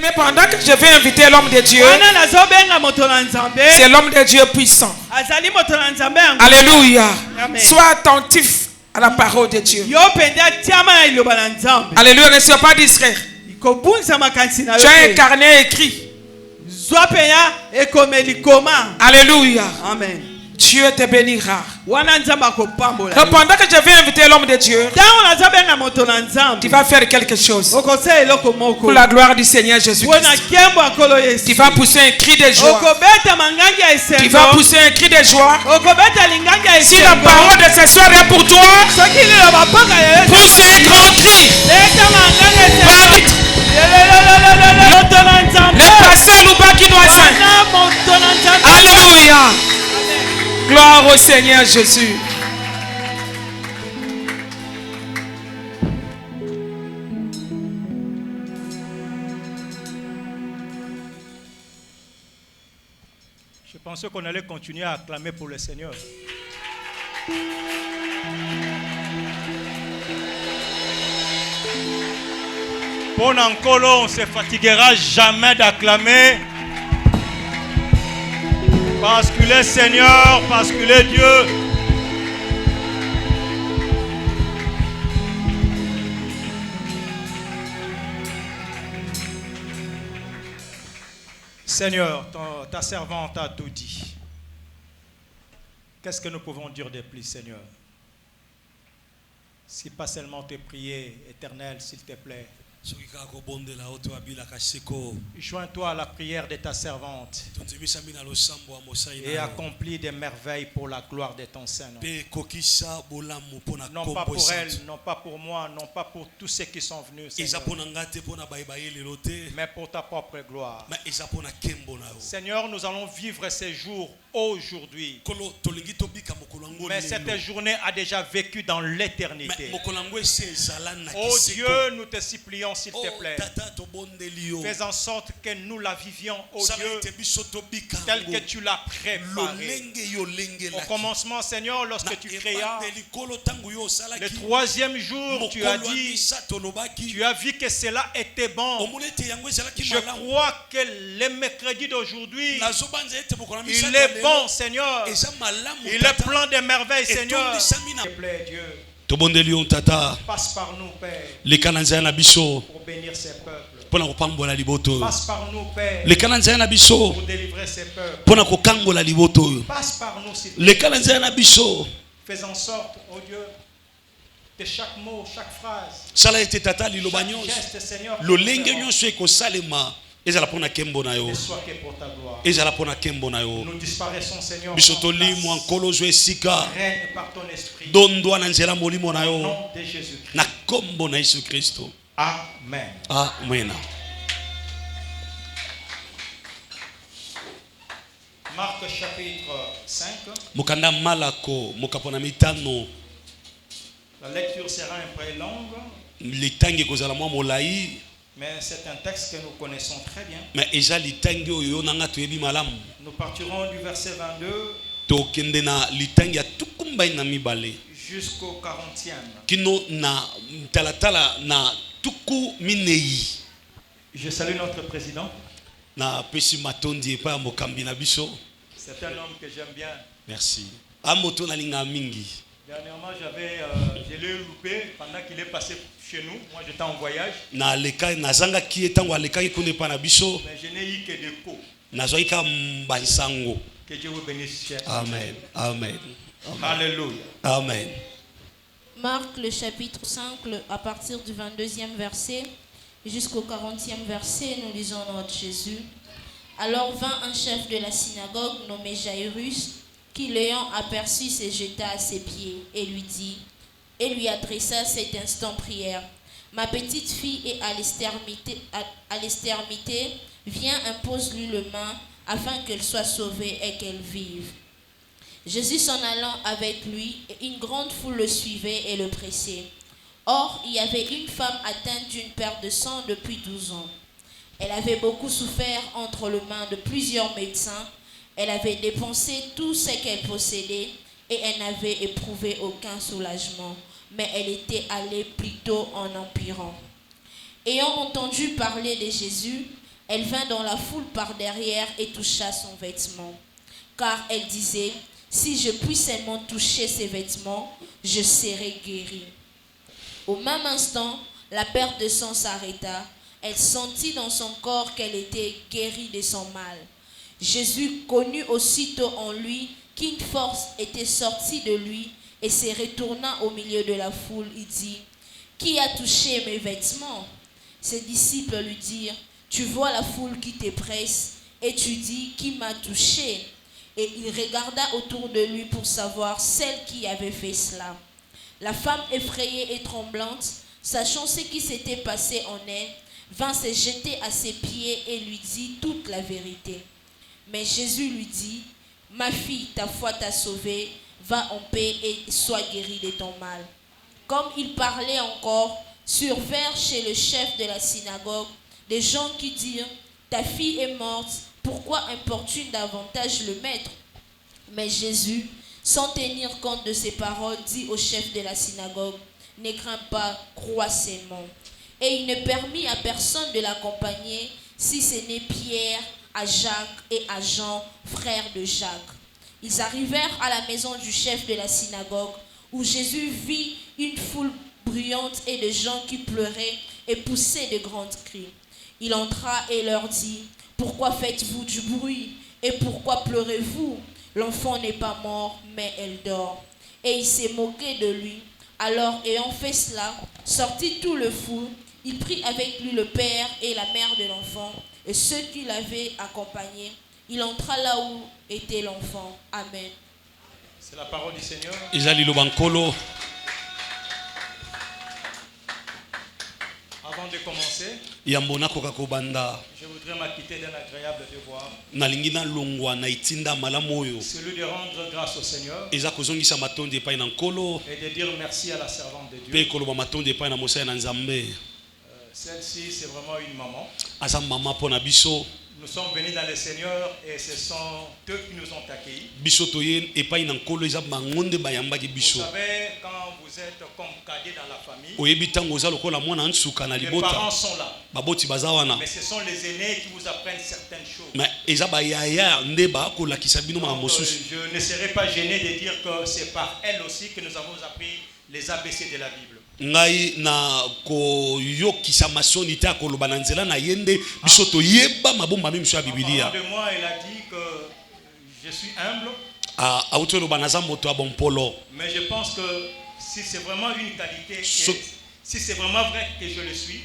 Bien-aimé, pendant que je vais inviter l'homme de Dieu, c'est l'homme de Dieu puissant. Alléluia. Sois attentif à la parole de Dieu. Alléluia, ne sois pas distrait. Tu as un carnet écrit. Alléluia. Amen. Dieu te bénira. Pendant que je vais inviter l'homme de Dieu, tu vas faire quelque chose pour la gloire du Seigneur Jésus-Christ. Tu vas pousser un cri de joie. Tu vas pousser un cri de joie. Si la parole de ce soir est pour toi, pousse un grand cri. Va vite. Le pasteur Loubaki Noissin. Alléluia. Gloire au Seigneur Jésus. Je pensais qu'on allait continuer à acclamer pour le Seigneur. Pour Nankolo, on ne se fatiguera jamais d'acclamer. Parce qu'il est Seigneur, parce qu'il est Dieu. Seigneur, ta servante a tout dit. Qu'est-ce que nous pouvons dire de plus, Seigneur? Si pas seulement te prier, Éternel, s'il te plaît. Joins-toi à la prière de ta servante et accomplis des merveilles pour la gloire de ton Saint-Nom. Non pas pour elle, non pas pour moi, non pas pour tous ceux qui sont venus, Seigneur, mais pour ta propre gloire. Seigneur, nous allons vivre ces jours aujourd'hui, mais cette journée a déjà vécu dans l'éternité. Oh Dieu, nous te supplions, s'il te plaît, fais en sorte que nous la vivions, oh Dieu, tel que tu l'as préparé. Au commencement, Seigneur, lorsque tu créas, le troisième jour, tu as dit, tu as vu que cela était bon. Je crois que le mercredi d'aujourd'hui, il est bon, Seigneur. Il est plein de merveilles, Seigneur. S'il te plaît, Dieu. Passe par nous, Père, pour bénir ces peuples. Passe par nous, Père, pour délivrer ces peuples. Passe par nous, s'il te plaît. Fais en sorte, oh Dieu, que chaque mot, chaque phrase, chaque geste, Seigneur, ne soit que pour ta gloire. Nous disparaissons, Seigneur, règne par ton esprit. Au nom de Jésus-Christ. Amen. Amen. Marc chapitre 5. La lecture sera un peu longue, mais c'est un texte que nous connaissons très bien. Nous partirons du verset 22 jusqu'au 40e. Je salue notre président. C'est un homme que j'aime bien. Merci. Dernièrement, je l'ai loupé pendant qu'il est passé chez nous. Moi, j'étais en voyage. Mais je n'ai eu que des coups. Que Dieu vous bénisse, cher. Amen. Amen. Alléluia. Amen. Marc le chapitre 5, à partir du 22e verset jusqu'au 40e verset, nous lisons notre Jésus. Alors vint un chef de la synagogue nommé Jairus, qui l'ayant aperçu se jeta à ses pieds et lui dit, et lui adressa cet instant prière. Ma petite fille est à l'extrémité, viens, impose-lui le main afin qu'elle soit sauvée et qu'elle vive. Jésus s'en allant avec lui, une grande foule le suivait et le pressait. Or, il y avait une femme atteinte d'une perte de sang depuis 12 ans. Elle avait beaucoup souffert entre les mains de plusieurs médecins. Elle avait dépensé tout ce qu'elle possédait et elle n'avait éprouvé aucun soulagement, mais elle était allée plutôt en empirant. Ayant entendu parler de Jésus, Elle vint dans la foule par derrière et toucha son vêtement. Car elle disait, si je puis seulement toucher ses vêtements, je serai guérie. Au même instant, la perte de sang s'arrêta. Elle sentit dans son corps qu'elle était guérie de son mal. Jésus connut aussitôt en lui qu'une force était sortie de lui et se retourna au milieu de la foule. Il dit, qui a touché mes vêtements? Ses disciples lui dirent, tu vois la foule qui te presse et tu dis, qui m'a touché? Et il regarda autour de lui pour savoir celle qui avait fait cela. La femme effrayée et tremblante, sachant ce qui s'était passé en elle, vint se jeter à ses pieds et lui dit toute la vérité. Mais Jésus lui dit, ma fille, ta foi t'a sauvée, va en paix et sois guérie de ton mal. Comme il parlait encore, survinrent chez le chef de la synagogue des gens qui dirent, ta fille est morte, pourquoi importune davantage le maître? Mais Jésus, sans tenir compte de ces paroles, dit au chef de la synagogue, ne crains pas, crois seulement. Et il ne permit à personne de l'accompagner, si ce n'est Pierre, à Jacques et à Jean, frères de Jacques. Ils arrivèrent à la maison du chef de la synagogue, où Jésus vit une foule bruyante et de gens qui pleuraient et poussaient de grands cris. Il entra et leur dit, pourquoi faites-vous du bruit et pourquoi pleurez-vous? L'enfant n'est pas mort, mais elle dort. Et il s'est moqué de lui. Alors, ayant fait cela, sortit tout le fou, il prit avec lui le père et la mère de l'enfant, et ceux qui l'avaient accompagné. Il entra là où était l'enfant. Amen. C'est la parole du Seigneur. Avant de commencer, je voudrais m'acquitter d'un agréable devoir. Celui de rendre grâce au Seigneur et de dire merci à la servante de Dieu. Celle-ci, c'est vraiment une maman. Nous sommes venus dans le Seigneur et ce sont eux qui nous ont accueillis. Vous savez, quand vous êtes comme cadet dans la famille, les parents sont là. Mais ce sont les aînés qui vous apprennent certaines choses. Donc, je ne serai pas gêné de dire que c'est par elles aussi que nous avons appris les ABC de la Bible. Ngai na koyokisa masonité akoloba na nzela na yende biso toyeba mabomba miso ya Biblia. De moi il a dit que je suis humble. Mais je pense que si c'est vraiment une qualité, si c'est vraiment vrai que je le suis,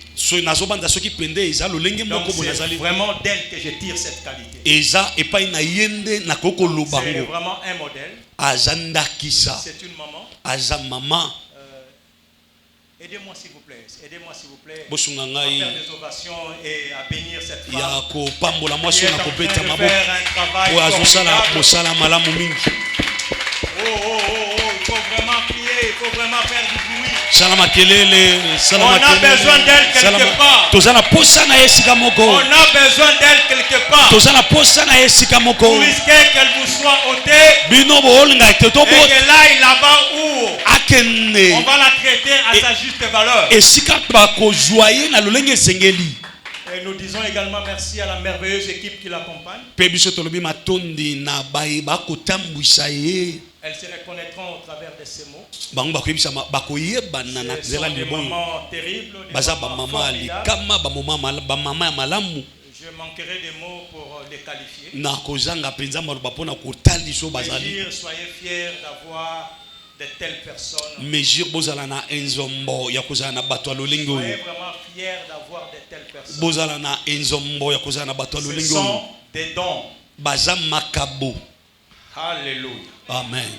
donc c'est vraiment d'elle que je tire cette qualité. C'est vraiment un modèle. C'est une maman. Aidez-moi s'il vous plaît. Aidez-moi s'il vous plaît. À faire des ovations et à bénir cette femme. Qui est en train de faire un travail formidable. Oh, il faut vraiment crier, il faut vraiment faire du bruit. On a besoin d'elle quelque part. On a besoin d'elle quelque part. Vous risquez qu'elle vous soit ôtée et qu'elle aille là-bas où on va la traiter à sa juste valeur. Et nous disons également merci à la merveilleuse équipe qui l'accompagne. Elles se reconnaîtront au travers de ces mots. Ce sont des moments terribles, des moments formidables. Je manquerai des mots pour les qualifier. Soyez fiers d'avoir de telles personnes. Soyez vraiment fiers d'avoir de telles personnes. Ce sont des dons. Alléluia. Amen.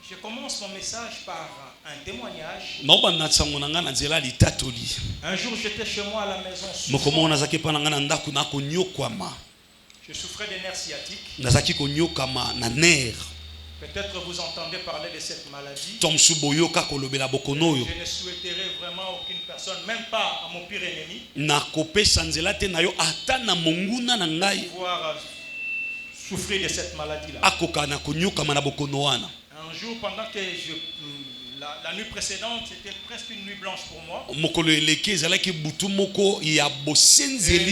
Je commence mon message par un témoignage. Un jour j'étais chez moi à la maison. Je souffrais des nerfs sciatiques. Peut-être vous entendez parler de cette maladie. Je ne souhaiterais vraiment aucune personne, même pas à mon pire ennemi, pouvoir souffrir de cette maladie-là. Un jour, pendant que la La nuit précédente, c'était presque une nuit blanche pour moi. Et les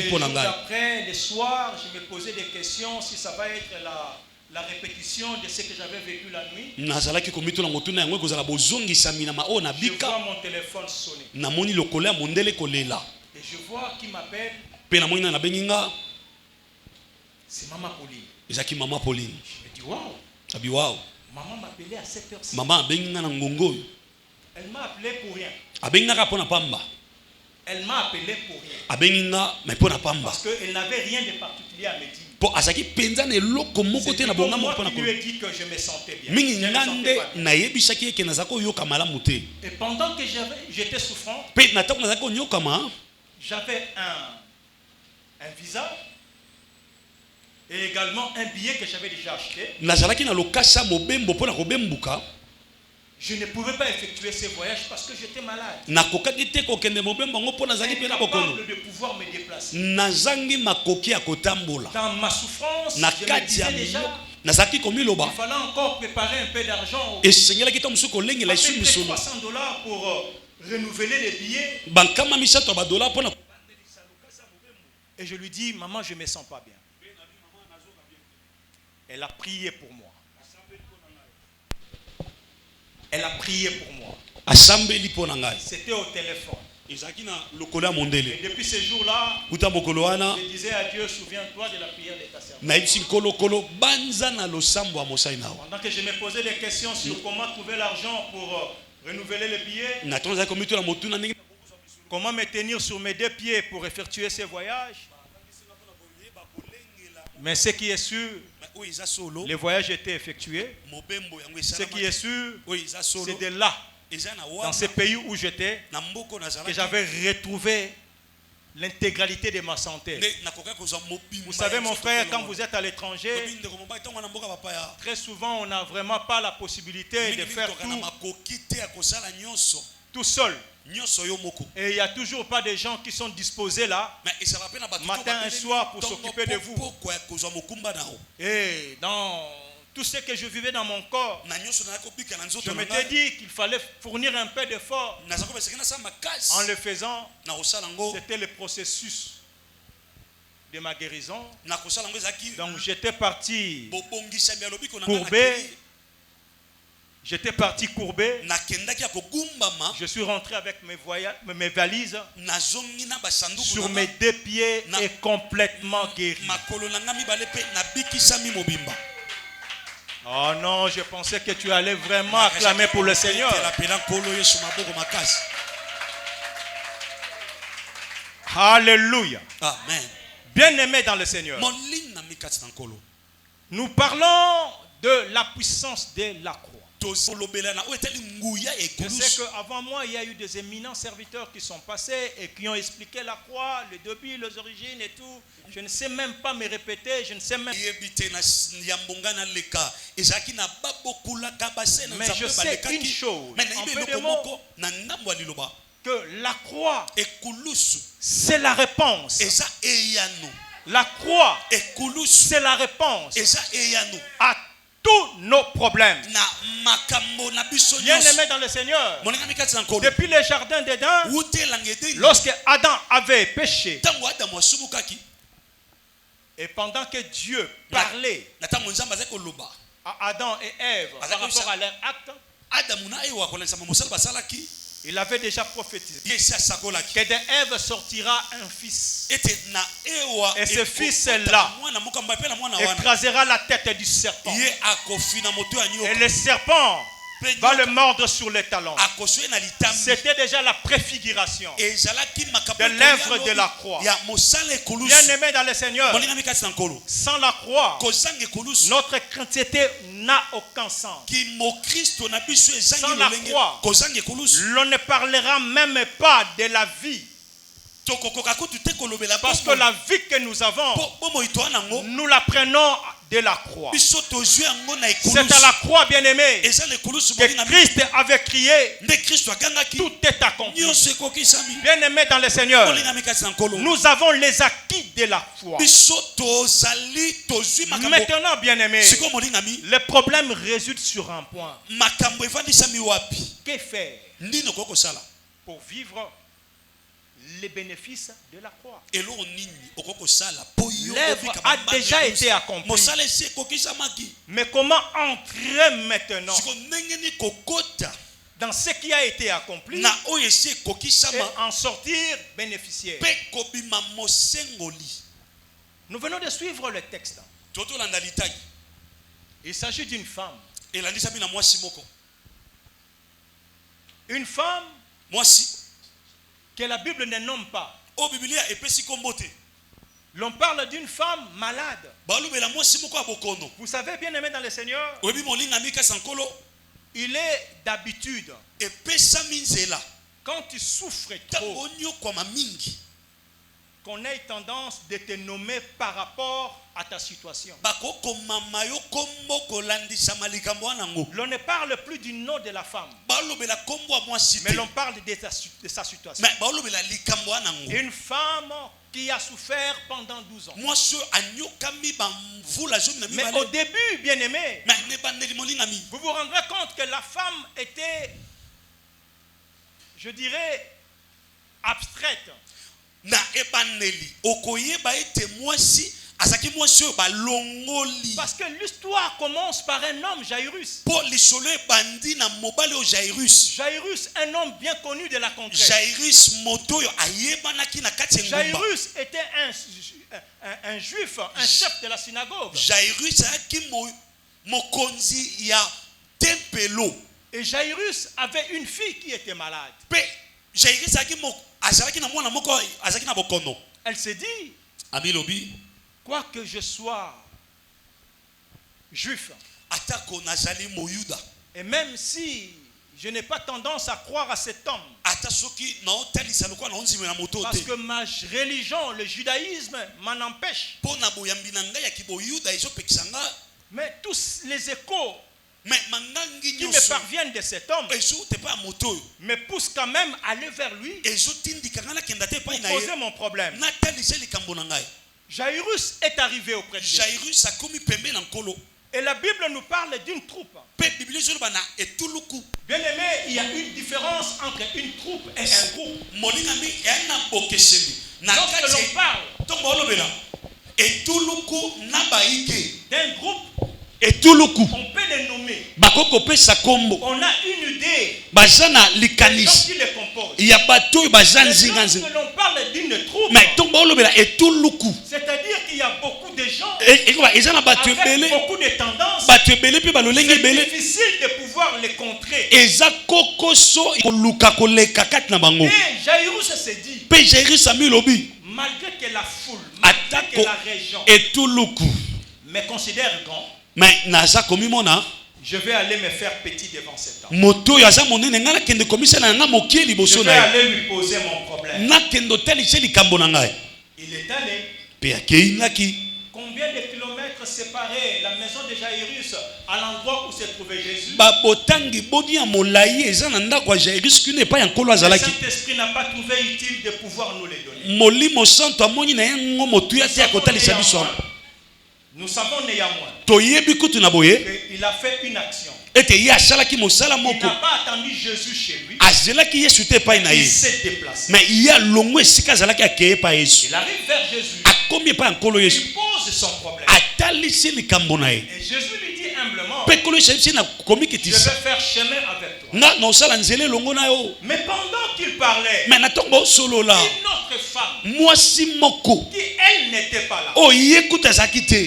jours d'après, les soirs, je me posais des questions si ça va être la répétition de ce que j'avais vécu la nuit. Je vois mon téléphone sonner. Et je vois qui m'appelle. C'est Maman Pauline. Je me dis waouh. Maman m'appelait à 7h. Elle m'a appelé pour rien. Elle m'a appelé pour rien. Parce qu'elle n'avait rien de particulier à me dire. C'est moi qui lui ai dit que je me sentais bien. Et pendant que j'étais souffrant, j'avais un visa et également un billet que j'avais déjà acheté. Je ne pouvais pas effectuer ce voyage parce que j'étais malade. Incapable de pouvoir me déplacer. Dans ma souffrance, je me disais déjà, il fallait encore préparer un peu d'argent. $300 pour renouveler les billets. Et je lui dis, maman, je ne me sens pas bien. Elle a prié pour moi. Elle a prié pour moi. C'était au téléphone. Et depuis ce jour-là, je disais à Dieu, souviens-toi de la prière de ta servante. Pendant que je me posais des questions sur comment trouver l'argent pour renouveler les billets, comment me tenir sur mes deux pieds pour effectuer ce voyage. Mais ce qui est sûr, les voyages étaient effectués. Ce qui est sûr, c'est de là, dans ce pays où j'étais, que j'avais retrouvé l'intégralité de ma santé. Vous savez, mon frère, quand vous êtes à l'étranger, très souvent, on n'a vraiment pas la possibilité de faire tout seul. Et il n'y a toujours pas de gens qui sont disposés là, matin et soir, pour s'occuper de vous. Et dans tout ce que je vivais dans mon corps, je m'étais dit qu'il fallait fournir un peu d'effort. En le faisant, c'était le processus de ma guérison. Donc j'étais parti courbé. J'étais parti courbé. Je suis rentré avec mes valises sur mes deux pieds et complètement guéri. Oh non, je pensais que tu allais vraiment acclamer pour le Seigneur. Alléluia. Amen. Bien-aimés dans le Seigneur, nous parlons de la puissance de la croix. Je sais qu'avant moi, il y a eu des éminents serviteurs qui sont passés et qui ont expliqué la croix, le début, les origines et tout. Je ne sais même pas me répéter, je ne sais même pas. Mais je sais une chose, en peu de mots, que la croix, c'est la réponse. La croix, c'est la réponse à tous nos problèmes. Bien-aimés dans le Seigneur, depuis le jardin d'Éden, lorsque Adam avait péché, et pendant que Dieu parlait à Adam et Ève par rapport à leur acte, il avait déjà prophétisé que d'Ève sortira un fils. Et ce fils-là écrasera la tête du serpent. Et le serpent va le mordre sur les talons. C'était déjà la préfiguration de l'œuvre de la croix. Bien-aimés dans le Seigneur, sans la croix, notre chrétienté n'a aucun sens. Sans la croix, l'on ne parlera même pas de la vie. Parce que la vie que nous avons, nous la prenons de la croix. C'est à la croix, bien-aimé, que Christ avait crié, tout est accompli. Bien-aimé dans le Seigneur, nous avons les acquis de la foi. Maintenant, bien-aimé, le problème réside sur un point. Que faire pour vivre les bénéfices de la croix? L'œuvre a déjà été accomplie. Mais comment entrer maintenant dans ce qui a été accompli et en sortir bénéficiaire? Nous venons de suivre le texte. Il s'agit d'une femme. Une femme que la Bible ne nomme pas. L'on parle d'une femme malade. Vous savez, bien aimé dans le Seigneur, il est d'habitude, quand tu souffres trop, qu'on ait tendance de te nommer par rapport à ta situation. L'on ne parle plus du nom de la femme, mais l'on parle de sa situation. Une femme qui a souffert pendant 12 ans. Mais au début, bien aimé, vous vous rendrez compte que la femme était, je dirais, abstraite. Parce que l'histoire commence par un homme, Jairus. Jairus, un homme bien connu de la contrée. Jairus était un juif, un chef de la synagogue. Et Jairus avait une fille qui était malade. Elle s'est dit, quoi que je sois juif, et même si je n'ai pas tendance à croire à cet homme, parce que ma religion, le judaïsme, m'en empêche, mais tous les échos qui me parviennent de cet homme me poussent quand même à aller vers lui pour poser mon problème. Jairus est arrivé auprès de Jésus. Et la Bible nous parle d'une troupe. Bien aimé, il y a une différence entre une troupe et un groupe. Lorsque l'on parle d'un groupe, on peut les nommer. On a une idée des gens qui les composent. Mais lorsque l'on parle d'une troupe, c'est-à-dire qu'il y a beaucoup de gens avec beaucoup de tendances. C'est difficile de pouvoir les contrer. Et Jairus s'est dit, malgré que la foule, malgré que la région me considère grand, je vais aller me faire petit devant cet homme. Je vais aller lui poser mon problème. Il est allé. Combien de kilomètres séparés la maison de Jairus à l'endroit où se trouvait Jésus? Le Saint-Esprit n'a pas trouvé utile de pouvoir nous les donner. Nous savons néanmoins qu'il a fait une action. Il n'a pas attendu Jésus chez lui. Il s'est déplacé. Il arrive vers Jésus. Il pose son problème. Et Jésus lui dit humblement, je vais faire chemin avec toi. Mais pendant qu'il parlait, une autre femme qui elle n'était pas là,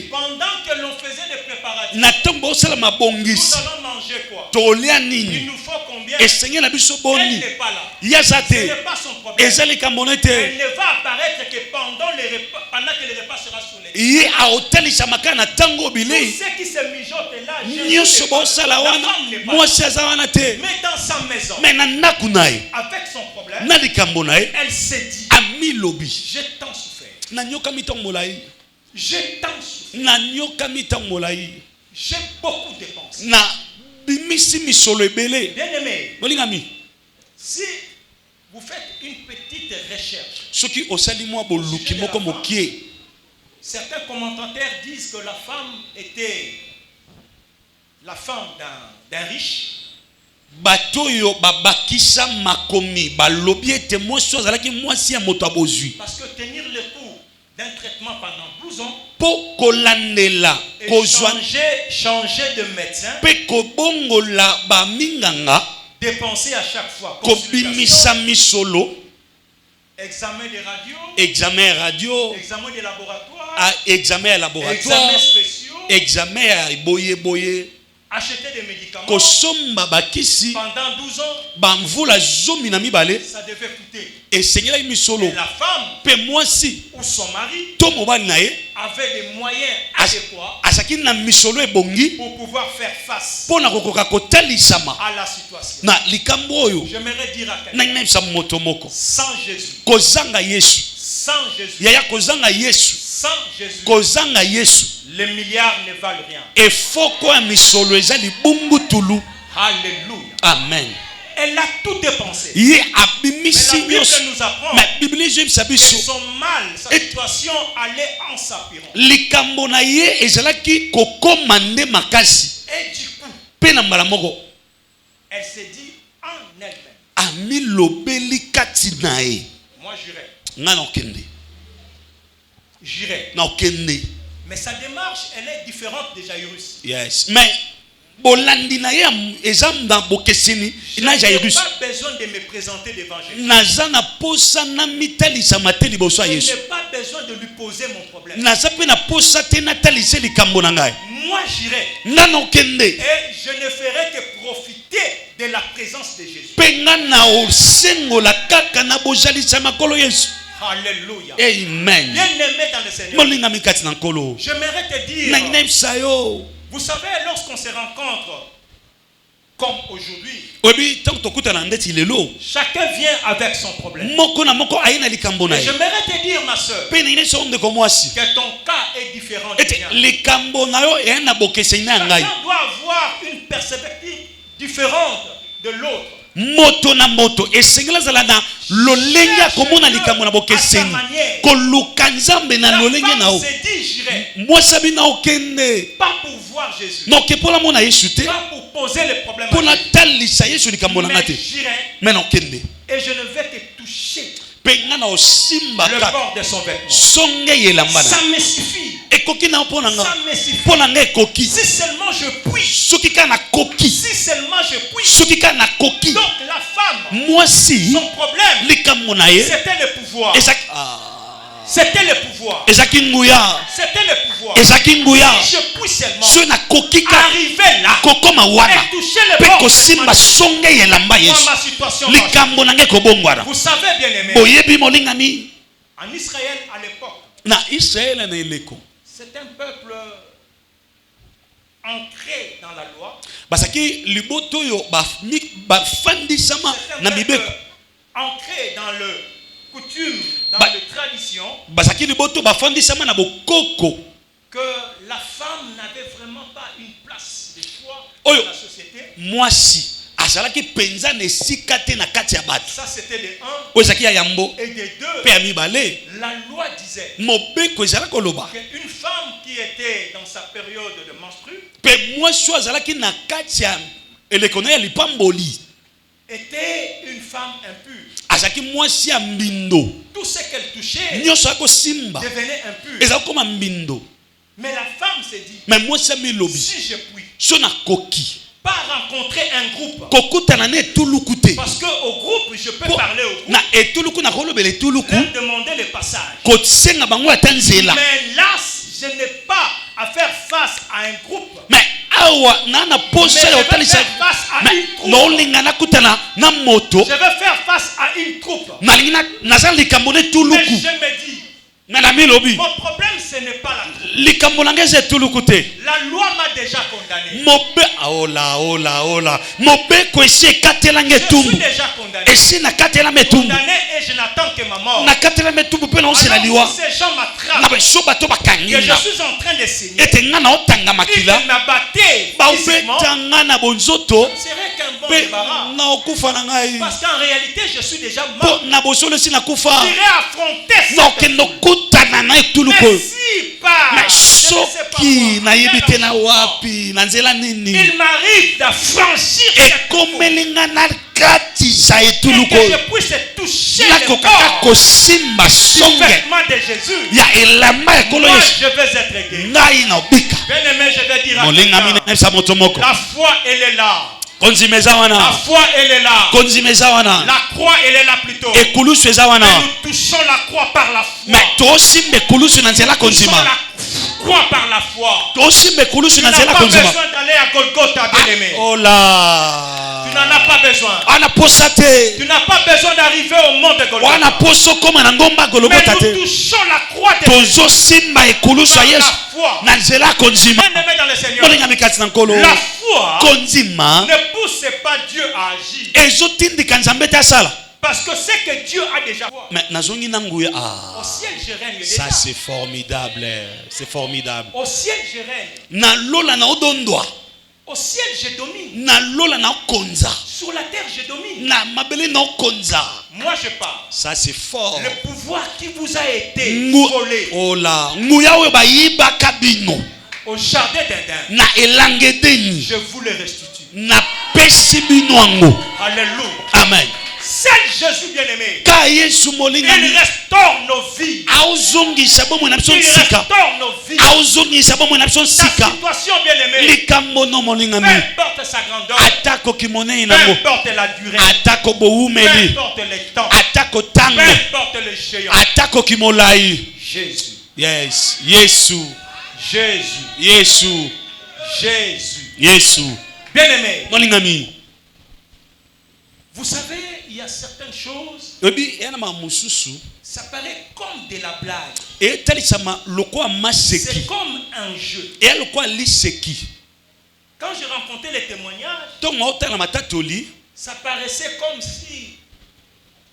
pendant que l'on faisait des préparatifs, nous allons manger quoi? Il nous faut combien? Elle n'est pas là. Ce n'est pas son problème. Elle ne va apparaître que pendant que le repas sera soulé. Tous ceux qui se mijotent là, la femme n'est pas là. Mais dans sa maison, avec son problème, elle s'est dit, j'ai tant souffert. J'ai tant souffert. J'ai beaucoup dépensé. Bien-aimé, si vous faites une petite recherche, certains commentateurs disent que la femme était la femme d'un riche. Batoyo babakisa makomi balobi ete mwasi azalaki mwasi ya moto abozwi. Parce que tenir le coup d'un traitement pendant 12 ans po kolandela kozwa changer de médecin pe kobongola baminganga dépenser à chaque fois kobimisa misolo examen de radio examen radio examen de laboratoire examen laboratoire examen spéciaux examen boye acheter des médicaments kosomba bakisi pendant 12 ans bamvula zomi na mibale ça devait coûter et seigneur misolo et la femme pe mwasi ou son mari to mobali na ye avait des moyens adéquats asaki na misolo ebongi pour pouvoir faire face pona kokoka kotalisama à la situation na likambo oyo j'aimerais dire à quelqu'un na sa moto moko sans Jésus kozanga Yesu sans Jésus yaya kozanga Yesu sans Jésus kozanga Yesu les milliards ne valent rien. Et faut quoi misolo ezali bumbu tulu. Alléluia. Amen. Elle a tout dépensé. Mais la Bible nous apprend que son mal, sa situation allait en s'empirant. Likambo na ye ezalaki kokomande makasi. Et du coup, pena mbala moko elle s'est dit en elle-même. Ami lobeli kati na ye. Moi j'irai. Ngana okende. J'irai. Na okende. Mais sa démarche, elle est différente de Jairus. Yes. Mais bolandi na ye ezamba bokesini na Jairus. Je n'ai pas besoin de me présenter devant Jésus. Nazana posa na mitalisa mateli boso Yesu. Je n'ai pas besoin de lui poser mon problème. Nazape na posa te natalise likambo na ngai. Moi j'irai. Nano kende. Et je ne ferai que profiter de la présence de Jésus. Penga na osengo la kaka na bojalisa makolo Yesu. Alléluia. Amen. Bien-aimé dans le Seigneur. J'aimerais te dire. Vous savez, lorsqu'on se rencontre comme aujourd'hui, chacun vient avec son problème. Et j'aimerais te dire, ma soeur, que ton cas est différent du mien. Chacun doit avoir une perspective différente de l'autre. Moto na moto esengela zala na lolenga komona likambo na bokeseni koluka nzambe na lolenge na o mwasa bina okende pas pour voir Jésus non ke pola mona Yesu te pas pour poser les problèmes pona talisa Yesu likambo na ngate mais non okende et je ne vais te toucher penga na osimba le bord de son vêtement songe yelamba ça me suffit ekoki na pona nga ça me suffit pona nga ekoki si seulement je puis soki kana koki si seulement je puis soki kana koki donc la femme moi si son problème likambo na ye c'était le pouvoir c'était le pouvoir ezaki nguya c'était le pouvoir ezaki nguya je puis seulement so na koki ka arriver là kokoma wana et toucher le bord peko simba songe yelamba Yesu likambo nange kobongwana vous savez bien aimé boyebi molingami en Israël à l'époque na Israël na eleko c'est un peuple ancré dans la loi basaki liboto yo ba fandisama na mibeko ancré dans le coutume dans les traditions basaki liboto ba fandisama na bokoko que la femme n'avait vraiment pas une place de choix dans la société mwasi azalaki penza na esika te na kati ya bato ça c'était de 1 oyo ezalaki ya yambo et de 2 pe ya mibale la loi disait mobeko ezalaki koloba qu'une femme qui était dans sa période de menstru pe mwasi oyo azalaki na kati ya eleko na ya lipamboli était une femme impure azalaki mwasi ya mbindo tout ce qu'elle touchait nyonso akosimba devenait impur ezalaki koma mbindo mais la femme s'est dit mais mwasi ya milobi si je puis so nakoki pas rencontrer un groupe kokutana na etuluku te parce que au groupe je peux parler au groupe na etuluku na kolobela etuluku leur demander le passage kosenga bango ata nzela mais là je n'ai pas à faire face à un groupe mais awa na posa ya otalisa nolinga nakutana na moto je vais faire face à une troupe nalingi naza likambo na etuluku mais je me dis na milobi mon problème ce n'est pas la troupe likambo na ngeze etuluku te la loi m'a déjà condamné mobe ola mobeko esi ekatelanga etumbu condamné. Et si na katela metumbu. Condamné et je n'attends que ma mort. Na katela metumbu pe na osela liwa. Alors ces gens m'attrapent. Na beso bato bakangi. Que je suis en train de saigner. Ete nga na otanga makila. Il m'abattait. Ba ubeta nga na bonzoto. C'est vrai qu'un bon débarras. Na okufa na ngai. Parce qu'en réalité je suis déjà mort. Na bosolo si na kufa. J'irai affronter. Na okendo kutana na etuluko. Merci pas. Soki na yebite na wapi na nzela nini. Il m'arrive d'affranchir cette komelinga na kati za etuluko. Que je puisse toucher le corps du vêtement de Jésus. Ya elama ekolo Moi je vais être guéri. ngai na obika. Bien-aimé, je vais dire à quelqu'un, la foi elle est là. La foi elle est là. La croix elle est là plutôt. Mais nous touchons la croix par la foi. Nous touchons la croix par la foi. Tu n'as pas besoin d'aller à Golgotha, bien-aimé. Oh là. Tu n'en as pas besoin. Tu n'as pas besoin d'arriver au mont de Golgotha. Mais nous touchons la croix de Jésus par la foi. Bien-aimé dans le Seigneur. La foi ne pousse pas Dieu à agir. Parce que c'est que Dieu a déjà fait. Mais au ciel je règne déjà. Ça c'est formidable. C'est formidable. Au ciel je règne. Au ciel je domine. Sur la terre je domine. Moi je parle. Ça c'est fort. Le pouvoir qui vous a été volé. Oh là. Au jardin d'Éden. Je vous le restitue. Alléluia. Amen. Seul Jésus bien-aimé. Il restaure nos vies. Il restaure nos vies. Ta situation bien-aimée. Peu importe sa grandeur. Peu importe la durée. Peu importe le temps. Peu importe le géant. Jésus. Yes. Jésus. Jésus. Jésus. Bien-aimé. Vous savez, il y a certaines choses. Ça paraît comme de la blague. C'est comme un jeu. Quand j'ai rencontré les témoignages, ça paraissait comme si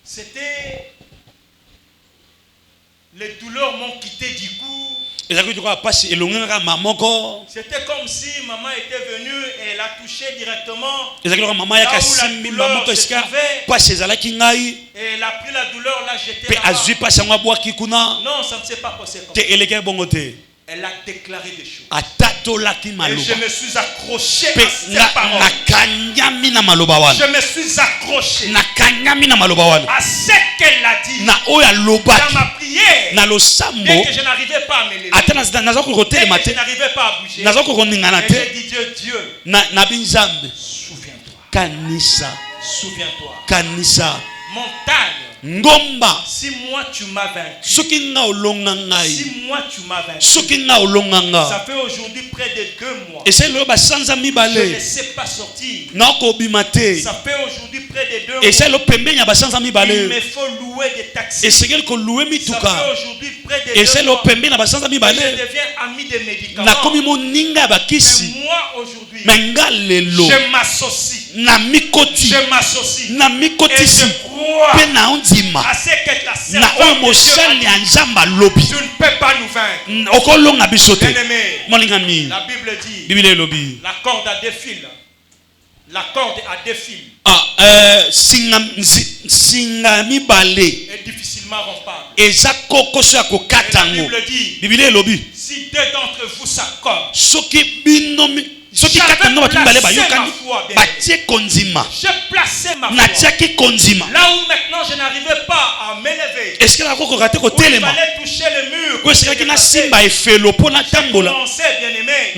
c'était les douleurs m'ont quitté du coup. C'était comme si maman était venue et elle a touché directement là où la douleur se trouvait. Et elle a pris la douleur, l'a jetée là-bas. Non, ça ne s'est pas passé comme ça. Elle a déclaré des choses. Et je me suis accroché à cette parole. Je me suis accroché à ce qu'elle a dit. Dans ma prière, dès que je n'arrivais pas à me lever, dès que je n'arrivais pas à bouger, et j'ai dit Dieu, souviens-toi. Montagne. Ngomba. Si moi tu m'as vaincu. Si moi tu m'as vaincu. Ça fait aujourd'hui près de 2 mois. Je ne sais pas sortir. Ça fait aujourd'hui près de 2 mois. Il me faut louer des taxis. Ça fait aujourd'hui près de 2 mois. Je deviens ami des médicaments. Mais moi aujourd'hui, je m'associe. Je m'associe. Et je crois à ce que la servante de Dieu, tu ne peux pas nous vaincre. Bien-aimé, la Bible dit la corde a 2 fils. La corde a 2 fils. Et difficilement rompable. Et la Bible dit si 2 d'entre vous s'accordent, j'ai placé ma foi. Là où maintenant je n'arrivais pas à m'élever, il fallait toucher le mur. J'ai commencé, bien-aimé,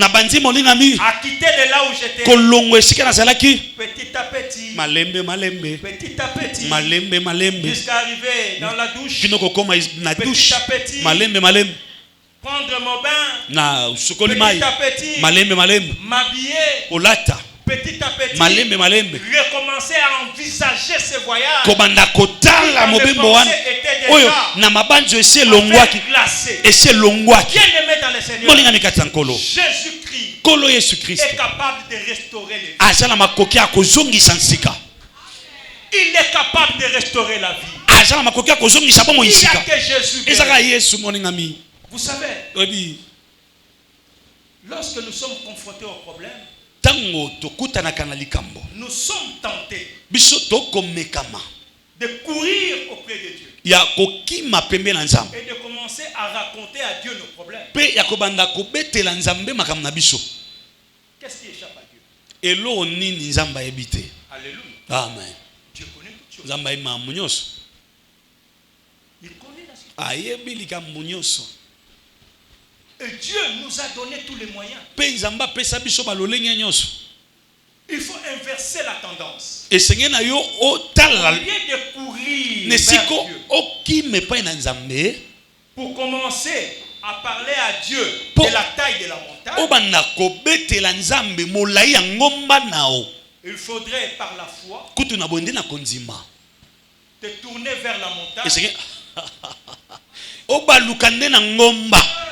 à quitter de là où j'étais. Petit à petit, jusqu'à arriver dans la douche. Petit à petit, prendre mon bain, petit à petit, m'habiller, petit à petit, recommencer à envisager ce voyage. Bien aimé dans le Seigneur, Jésus-Christ est capable de restaurer les vies. Il est capable de restaurer la vie. Il n'y a que Jésus. Vous savez, lorsque nous sommes confrontés au problème, nous sommes tentés de courir auprès de Dieu et de commencer à raconter à Dieu nos problèmes. Qu'est-ce qui échappe à Dieu? Alléluia. Amen. Dieu connaît toutes choses. Il connaît la situation. Et Dieu nous a donné tous les moyens. Il faut inverser la tendance. Au lieu de courir vers Dieu, pour commencer à parler à Dieu de la taille de la montagne, il faudrait par la foi te tourner vers la montagne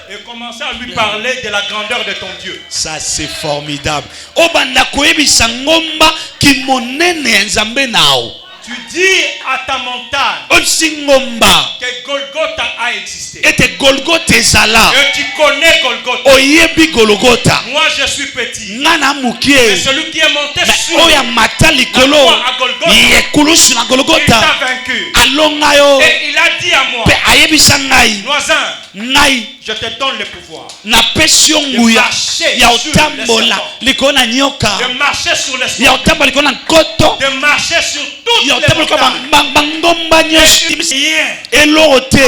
et commencer à lui parler de la grandeur de ton Dieu. Ça c'est formidable. Tu dis à ta montagne que Golgotha a existé. Et tu connais Golgotha. Moi je suis petit. Et celui qui est monté sur la croix à Golgotha, il t'a vaincu. Et il a dit à moi, Voisin, je te donne le pouvoir de marcher sur les serpents, de marcher sur toutes les montagnes.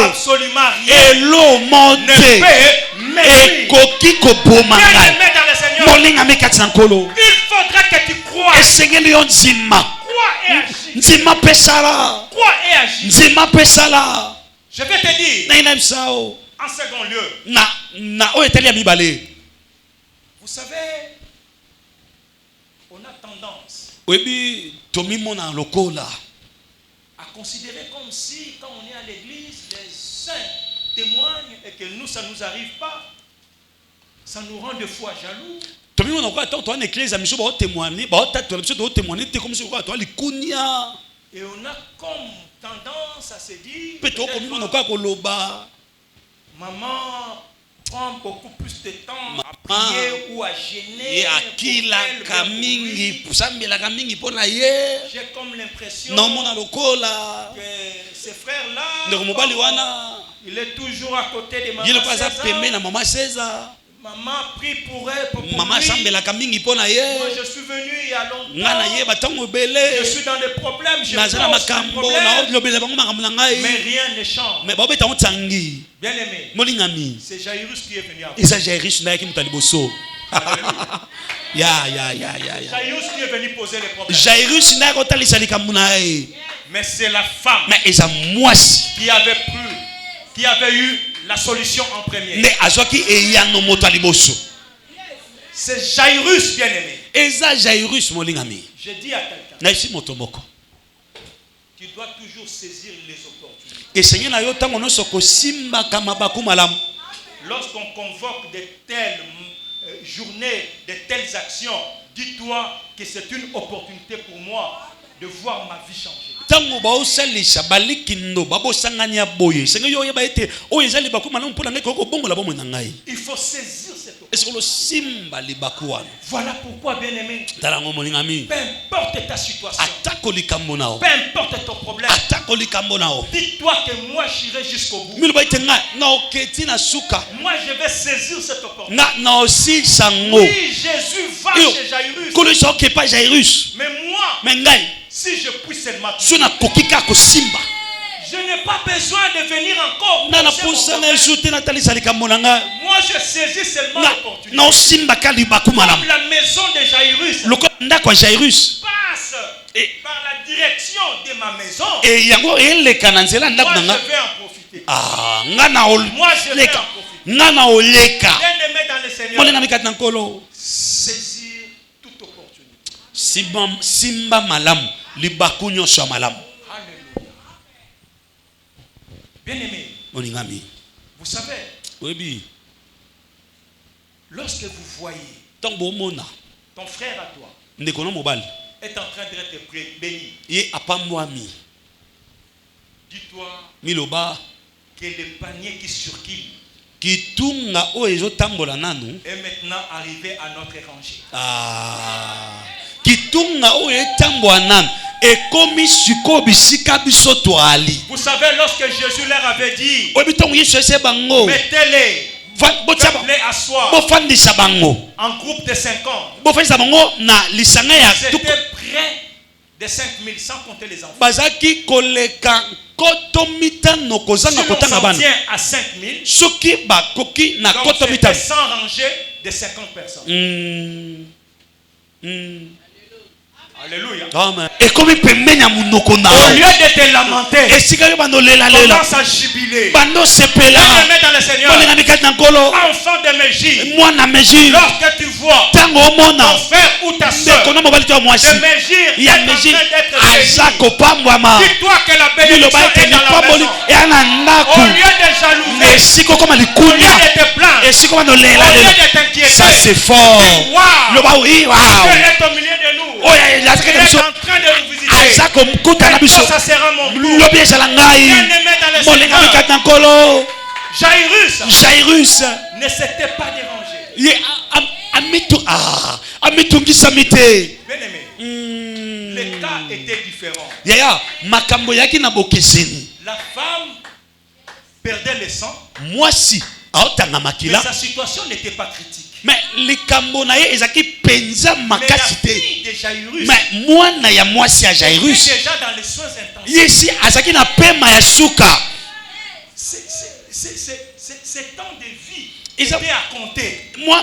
Absolument rien ne peut m'échapper. Bien-aimé dans le Seigneur, il faudra que tu crois. Crois et agis. Crois et agis. Je vais te dire, en second lieu, vous savez, on a tendance à considérer comme si quand on est à l'église, les saints témoignent et que nous, ça ne nous arrive pas. Ça nous rend des fois jaloux. Et on a comme tendance à se dire, maman prend beaucoup plus de temps à prier ou à gêner. J'ai comme l'impression que ces frères-là, il est toujours à côté de maman César. Maman prie pour elle, pour lui. Moi je suis venu il y a longtemps. Je suis dans des problèmes. Je pense mais rien ne change. Bien aimé, c'est Jairus qui est venu après. Jairus qui est venu poser les problèmes. Mais c'est la femme qui avait eu la solution en premier. C'est Jairus, bien aimé. Je dis à quelqu'un, tu dois toujours saisir les opportunités. Lorsqu'on convoque de telles journées, de telles actions, dis-toi que c'est une opportunité pour moi de voir ma vie changer. Il faut saisir cette opportunité. Voilà pourquoi, bien aimé, peu importe ta situation, peu importe ton problème, dis-toi que moi j'irai jusqu'au bout. Moi je vais saisir cette opportunité. Oui, Jésus va chez Jairus. Mais moi, si je puis seulement, je n'ai pas besoin de venir encore. Moi je saisis seulement l'opportunité. Comme la maison de Jairus passe par la direction de ma maison, moi je vais en profiter. Moi je vais en profiter. Bien aimé dans le Seigneur, saisir toute opportunité. Alléluia. Bien aimé, vous savez, lorsque vous voyez ton frère à toi est en train d'être béni. Dis-toi que le panier qui circule est maintenant arrivé à notre rangée. Vous savez, lorsque Jésus leur avait dit, mettez-les asseoir en groupe de 50, c'était près de 5000 sans compter les enfants. Si on s'en tient à 5000, donc c'était 100 rangées de 50 personnes. Alléluia. Et comme il peut mener à mon au lieu de te lamenter, commence à jubiler. Bien-aimé dans le Seigneur, enfant de Mégis, lorsque tu vois ton frère ou ta soeur de Mégis est en train d'être béni, dis-toi que la bénédiction est dans la maison. Au lieu de jalouser, au lieu de te plaindre, au lieu de t'inquiéter, ça c'est fort. Dieu est au milieu de nous. Il est en train de nous visiter. Ça sera mon tour. Bien-aimé dans le Seigneur, Jairus ne s'était pas dérangé. Bien-aimé, le cas était différent. La femme perdait le sang, mais sa situation n'était pas critique. Mais les Cambonaïens, ils ont penza makasité. Mais moi na ya moi si à Jairus. Déjà dans les soins intensifs. Yesi azaki na pema ya suka. C'est temps de vie était à compter. Moi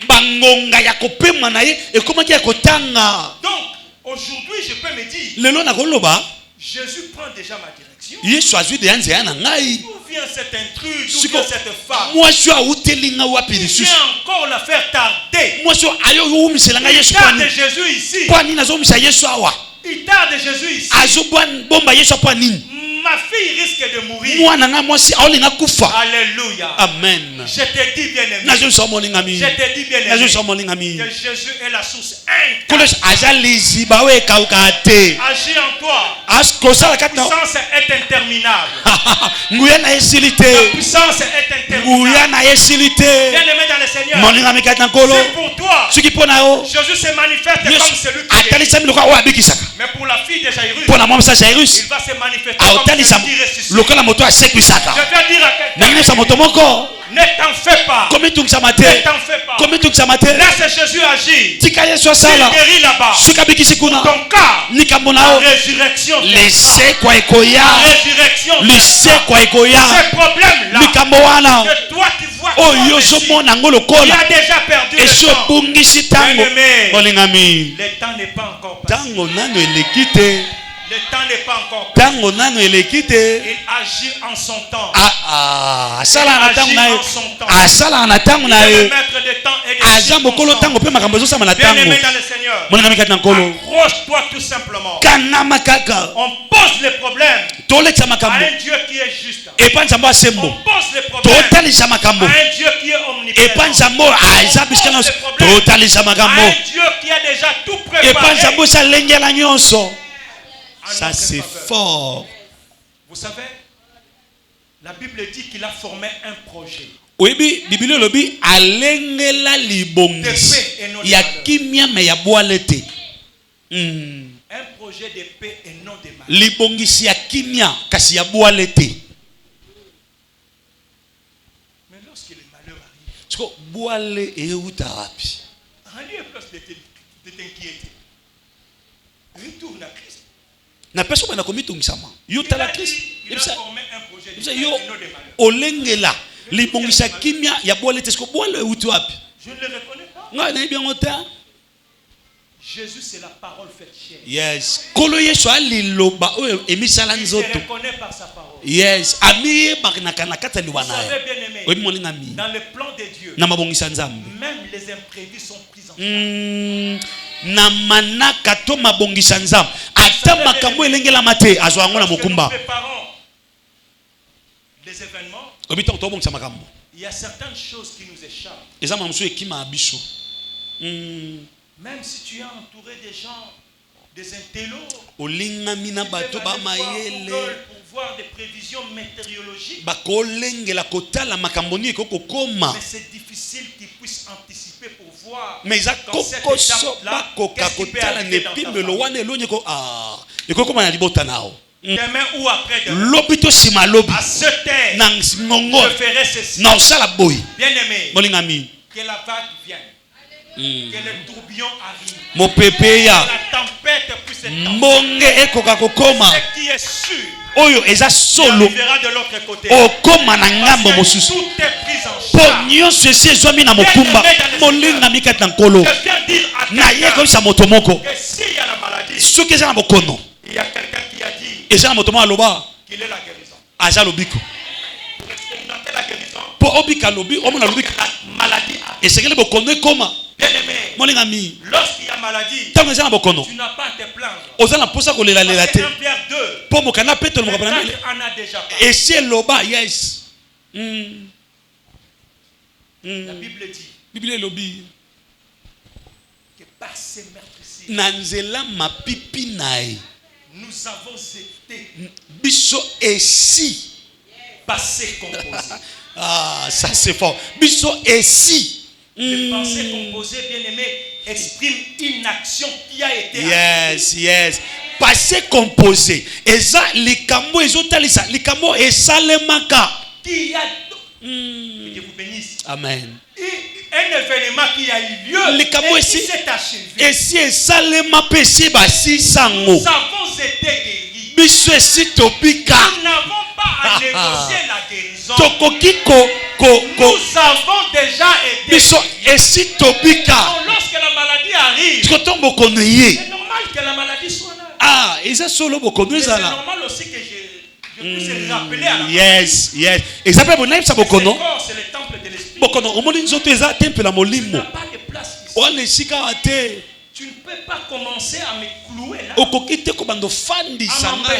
bangonga ya kopema na ye et comment ya kotanga. Donc aujourd'hui je peux me dire. Lelo na koloba. Jésus prend déjà ma direction. Il choisit de anze na ngai. D'où vient cet intrus, d'où vient cette femme? Moi je suis utelinga wapi Dieu encore la faire tarder. Moi je ayo umiselanga Yesu kwani. Il tarde Jésus ici. Kwani nazo misa Yesu awa. Il tarde Jésus ici. Azobwan bomba Yesu kwa nini? Ma fille risque de mourir. Alléluia. Amen. Je te dis bien-aimé. Je te dis bien-aimé. Que Jésus est la source intacte. Agis en toi. La puissance est interminable. La puissance est interminable. Bien-aimé dans le Seigneur. C'est pour toi. Jésus se manifeste comme celui qui est. Mais pour la fille de Jairus, il va se manifester comme celui qui ressuscite. Je vais dire à quelqu'un, ne t'en fais pas. Ne t'en fais pas. Laisse Jésus agir. Il guérit là-bas. Ton cas, la résurrection. La résurrection. Ces problèmes-là que toi tu vois il a déjà perdu le temps. Le temps n'est pas encore passé. Le temps n'est pas encore passé. Il agit en son temps. Il agit en son temps. Il est le maître de temps et de circonstances. Bien-aimé dans le Seigneur, accroche-toi tout simplement. On pose les problèmes à un Dieu qui est juste. On pose les problèmes à un Dieu qui est omniprésent. On pose les problèmes à un Dieu qui a déjà tout préparé. Ça c'est fort. Vous savez, la Bible dit qu'il a formé un projet. Oui, Bible lobi alengela libongisi ya kimia me ya boalete. Un projet de paix et non de mal. Libongisi ya kimia kasi ya boalete. Mais lorsque le malheur arrive, siko boale e utarapi. En lieu place de t'inquiéter, retourne à Christ. Na personne n'a commis tout ça. Yo ta la Christ. Il a formé un projet de paix et non de malheur. Olengela libongisa kimia ya boalete siko boale utu wapi. Je ne le reconnais pas. Nga na bien ota. Jésus c'est la parole faite chair. Yes. Kolo Yesu aliloba o emisala nzoto. Il se reconnaît par sa parole. Yes. Ami bakina kana kata liwana. Vous savez bien aimé. Oui molinga mi. Dans le plan de Dieu. Na mabongisa nzambe. Même les imprévus sont pris en charge. Na manaka to mabongisa nzambe. Ata makambo elengela mate azwa ngo na mokumba. Les événements. Obita to bongisa makambo. Il y a certaines choses qui nous échappent. Eza mamsu ekima abiso. Même si tu es entouré des gens, des intellos, pour voir des prévisions météorologiques, mais c'est difficile qu'ils puissent anticiper pour voir dans cette étape-là qu'est-ce qui peut arriver dans ta famille. Demain ou après demain, à ce terre, je ferai ceci. Bien aimé, que la vague vienne, que le tourbillon arrive, que la tempête puisse être ce qui est sûr, il arrivera de l'autre côté. Parce que tout est pris en charge. Je viens dire à quelqu'un que s'il y a la maladie, il y a quelqu'un qui a dit qu'il est la guérison. Expérimenter la guérison. La maladie. Bien aimé, lorsqu'il y a maladie, tu n'as pas à te plaindre. Parce que 1 Pierre 2, en a déjà parlé. La Bible dit que par ces meurtrissures, nous avons été passé composé. Ah, ça c'est fort. Biso ici. Le passé composé, bien aimé, exprime une action qui a été yes. Passé composé. Et ça, les camo, les autres, les camo, et ça, les manca. Qui a. Que vous bénisse. Amen. Un événement qui a eu lieu. Les camo, et qui s'est achevé. Et si ça, les mapes, si, bah, si, sango. Nous avons été guéris. Biso ici, topika. Nous n'avons pas à négocier la guérison. Nous avons déjà été. Biso ici, topika. Donc, lorsque la maladie arrive, c'est normal que la maladie soit là. Ah, et ça solo beaucoup nous c'est normal aussi que je puisse rappeler à la yes. Et ça peut vous n'aimez ça beaucoup non? C'est le temple de l'esprit. Beaucoup non. Au moins nous autres ça temple la molimo. Tu n'as pas de place ici. On est sikate. Tu ne peux pas commencer à me clouer là. Okokite ko bando fandi sanga.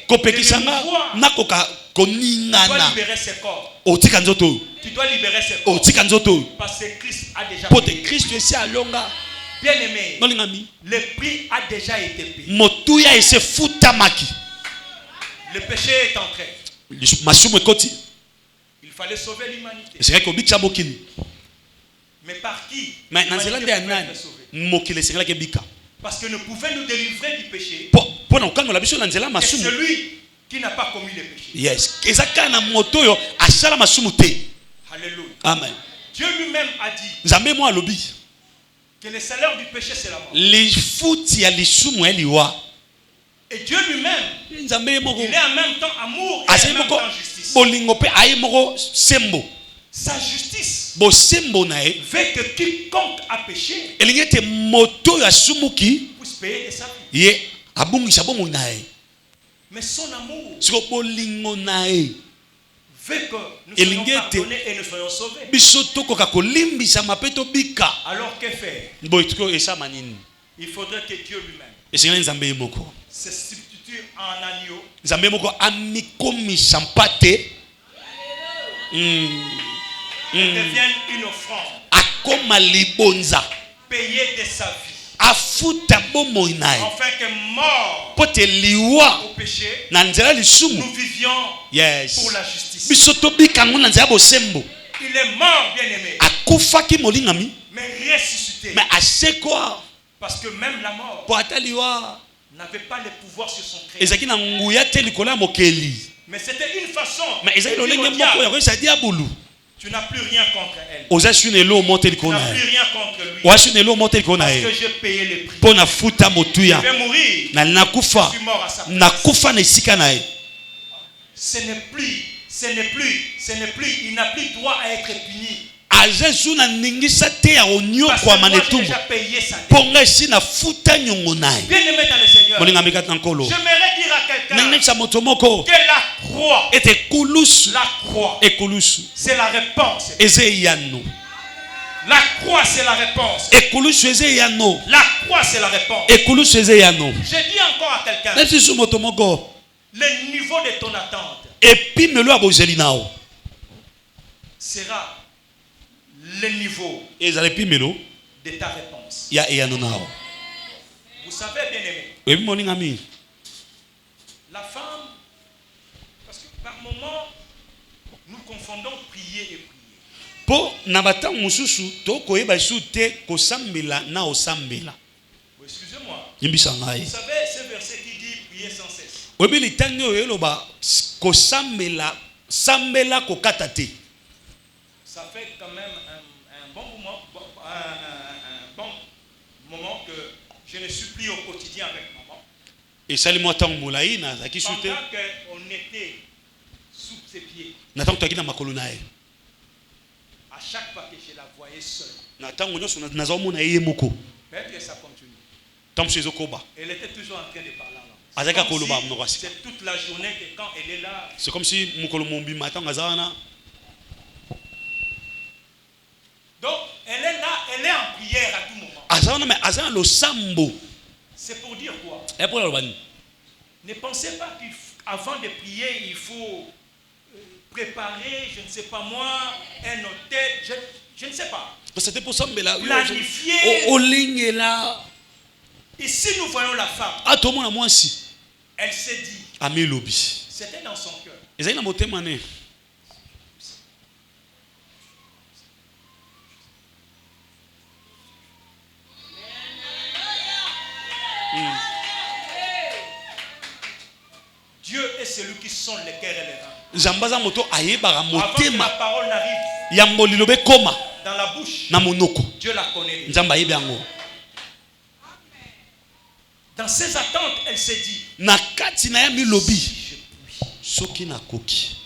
Kopeki sanga nakoka koningana. Tu dois libérer ses corps. Otika nzoto. Tu dois libérer ses corps. Otika nzoto. Parce que Christ a déjà payé. Pour Christ ici à longa. Bien aimé, le prix a déjà été payé. Motuya ese futamaki. Le péché est entré. Masumu ekoti. Il fallait sauver l'humanité. C'est vrai qu'au bicha bokini. Mais par qui? Mais dans zelande ya nani? Mokile sengala ke bika. Parce que nous pouvons nous délivrer du péché. Pour nous calmer la biso na nzela masumu. C'est celui qui n'a pas commis le péché. Yes. Ezaka na moto yo asala masumu te. Alléluia. Amen. Dieu lui-même a dit. Nzambe mo alobi. Que le salaire du péché c'est la mort. Les fouti ya lisumu eliwa. Et Dieu lui-même, il est en même temps amour et en même temps justice. Sa justice fait que quiconque a péché puisse payer de sa vie. Mais son amour fait que nous soyons pardonnés et nous soyons sauvés. Alors que faire? Il faudrait que Dieu lui-même se substitue en agneau. Devienne une offrande. Payer de sa vie. Afin que mort au péché, nous vivions pour la justice. Il est mort, bien aimé, mais ressuscité. Parce que même la mort n'avait pas le pouvoir sur son créateur. Mais c'était une façon de dire au diable, tu n'as plus rien contre elle. Tu n'as plus rien contre lui. Parce que j'ai payé le prix. Je vais mourir. Je suis mort à sa place. Ce n'est plus, il n'a plus droit à être puni. Parce que moi j'ai déjà payé sa dette. Bien aimé dans le Seigneur, j'aimerais dire à quelqu'un que la croix, c'est la réponse. La croix c'est la réponse. La croix c'est la réponse. Je dis encore à quelqu'un, le niveau de ton attente sera le niveau de ta réponse. Vous savez, bien aimé, la femme, parce que par moment, nous confondons prier et prier. Po nabata mususu to koyeba sute ko sambela na osambela. Excusez-moi. Vous savez ce verset qui dit prier sans cesse. Obi litango yeloba ko sambela sambela ko katate. Ça fait quand même un bon moment que je ne supplie au quotidien avec maman. Et salut-moi tant moulaï na zaki sute. Pendant qu'on était sous ses pieds. Natang to akina makolo nae. À chaque fois que je la voyais seule. Peut-être que ça continue. Elle était toujours en train de parler en langue. C'est toute la journée que quand elle est là. C'est comme si donc elle est là, elle est en prière à tout moment. C'est pour dire quoi? Ne pensez pas qu'avant de prier, il faut préparer, je ne sais pas moi, un hôtel, je ne sais pas. C'était pour ça, mais là, planifier. Au ligne là. Ici, nous voyons la femme. Ah, tout le monde, moi aussi. Elle s'est dit. Ami lobby. C'était dans son cœur. Et ça, il a monté mané. Dieu est celui qui sonde les cœurs et les reins. Jambaza moto ayebara motema. La parole n'arrive. Yambolilobe koma. Dans la bouche. Na monoko. Dieu la connaît. Nzamba yebango. Dans ses attentes, elle s'est dit. Na kati na yami lobi. Soki na koki.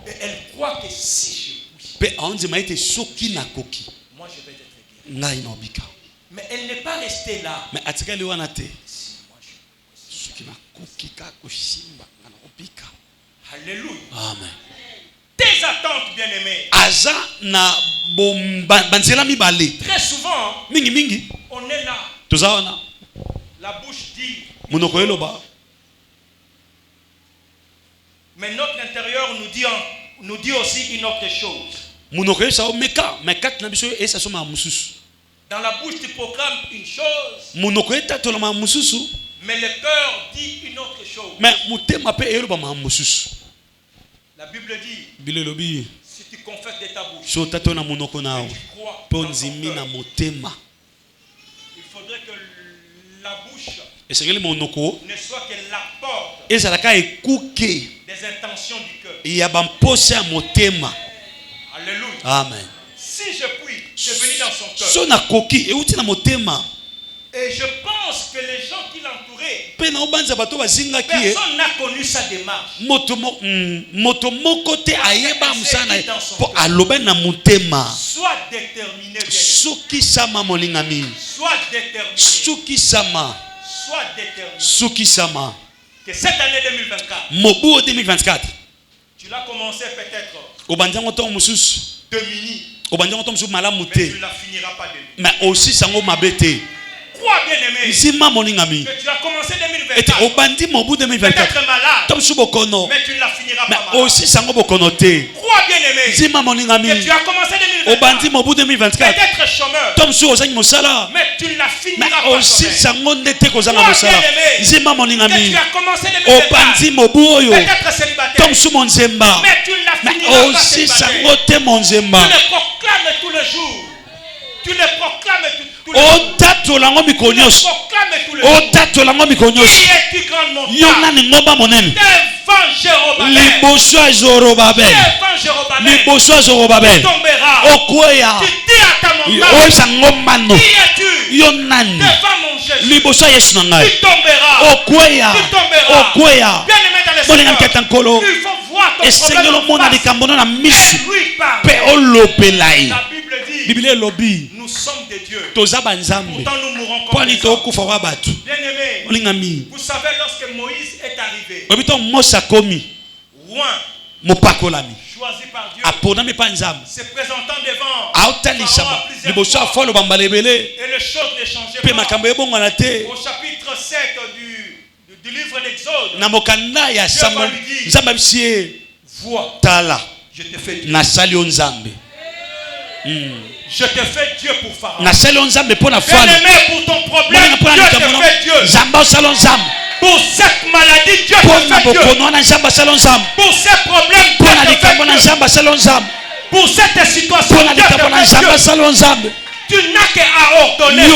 Et elle croit que si je puis. Pe anze maite soki na koki. Moi je vais être guéri. Ngai na obika. Mais elle n'est pas restée là. Mais atikali wana te. Soki na koki ka koshimba na obika. Alléluia. Amen. Tes attentes, bien-aimés. Aza na banzela mibale. Très souvent, mingi. On est là. Tozaona. La bouche dit. Monoko eloba. Mais notre intérieur nous dit aussi une autre chose. Monoko esa meka, mekat na biso esa soma mususu. Dans la bouche tu proclames une chose. Monoko eta tolama mususu. Mais le cœur dit une autre chose. Mais mutema pe eloba ma mususu. La Bible dit. Bilelobi. Si tu confesses de ta bouche. So tatona monoko nao. Ponzimi na motema. Il faudrait que la bouche ne soit que la porte des intentions du cœur. Alléluia. Amen. Si je puis, je venir dans son cœur. Et je pense que les gens qui l'entouraient, personne n'a connu sa démarche. Sois déterminé. Sois déterminé. Que cette année 2024, tu l'as commencé peut-être de mini, mais tu ne la finiras pas de mini. Mais aussi sango mabete. Crois bien aimé. Que tu as commencé 2024. Peut-être malade. Mais tu ne la finiras pas malade. Aussi sango bokonote. Crois bien aimé. Que tu as commencé 2024. Peut-être chômeur. Mais tu ne la finiras pas aussi sango ndete kozanga mosala. Zima moninga mi. Que tu as commencé 2024. Peut-être célibataire. Mais tu ne la finiras pas aussi sango te monzemba. Tu le proclames tout le jour. Tu le proclames tout le jour. Qui es-tu grande montagne? Devant Zorobabel. Tu tomberas. Tu dis à ta montagne. Qui es-tu? Devant mon Jésus. Tu tomberas. Tu tomberas. Bien aimé dans le Seigneur. Il faut voir ton problème. Et lui parle. La Bible dit. Nous sommes des dieux. Pourtant nous mourrons comme des hommes. Bien aimé, vous savez lorsque Moïse est arrivé, loin, choisi par Dieu, se présentant devant Pharaon à plusieurs fois, et les choses ne changeaient pas. Au chapitre 7 du livre d'Exode, Dieu va lui dire, vois, je te fais Dieu. Je te fais Dieu pour Pharaon. Bien-aimé, pour ton problème, Dieu te fait Dieu. Pour cette maladie, Dieu te fait Dieu. Pour ces problèmes, Dieu te fait Dieu. Pour cette situation, Dieu te fait Dieu. Tu n'as qu'à ordonner.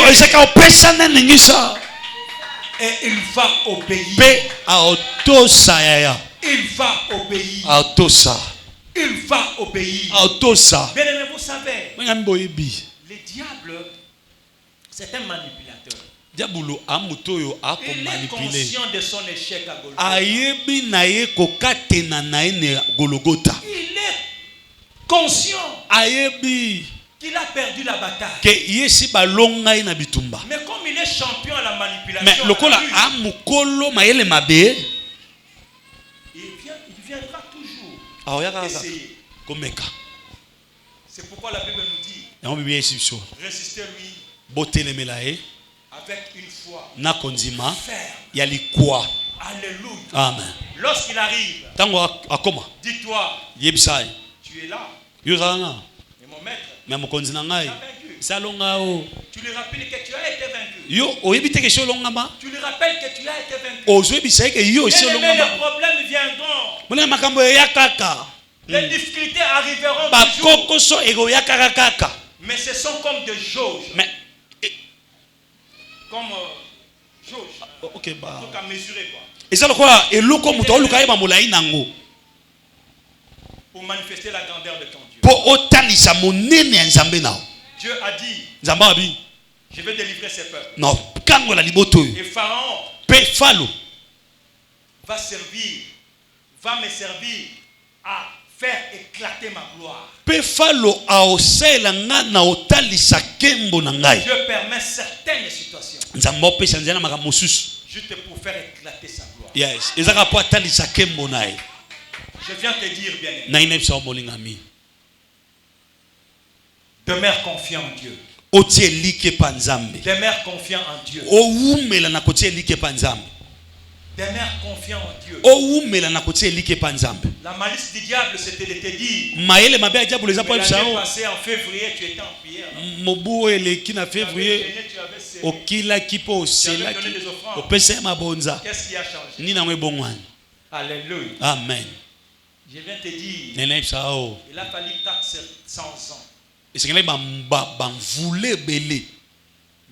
Et il va obéir. Il va obéir. Il va obéir. Bien aimé, vous savez, le diable, c'est un manipulateur. Il est conscient de son échec à Golgotha. Il est conscient qu'il a perdu la bataille. Mais comme il est champion à la manipulation, il viendra toujours essayer. C'est pourquoi la Bible nous dit, résistez-lui avec une foi ferme. Alléluia. Amen. Lorsqu'il arrive, dis-toi, tu es là. Et mon maître, tu lui rappelles que tu as été vaincu. Tu lui rappelles que tu as été vaincu. Mais les problèmes viendront. Les difficultés arriveront toujours. Mais ce sont comme des jauges. Comme jauge. Donc à mesurer quoi. Pour manifester la grandeur de ton Dieu. Dieu a dit, je vais délivrer ses peuples. Et Pharaon va me servir à faire éclater ma gloire. Dieu permet certaines situations juste pour faire éclater sa gloire. Je viens te dire, bien-aimé, demeure confiant en Dieu. Demeure confiant en Dieu. Demeure confiant en Dieu. La malice du diable, c'était de te dire, l'année passée en février, tu étais en prière. Tu avais donné des offrandes. Qu'est-ce qui a changé? Alléluia. Amen. Je viens te dire, il a fallu 400 ans.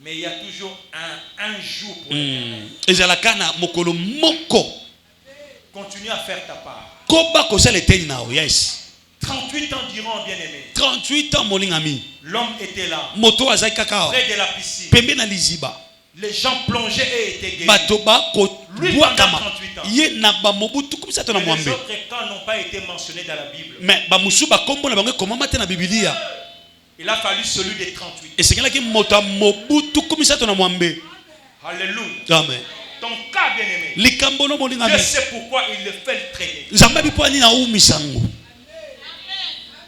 Mais il y a toujours un jour pour continue à faire ta part. 38 ans diront, bien-aimé. 38 ans, mon ami. L'homme était là. Près de la piscine. Les gens plongeaient et étaient guéris. Lui, pendant 38 ans. Les autres cas n'ont pas été mentionnés dans la Bible. Il a fallu celui des 38. Alléluia. Amen. Ton cas, bien-aimé, Dieu sait pourquoi il le fait traîner.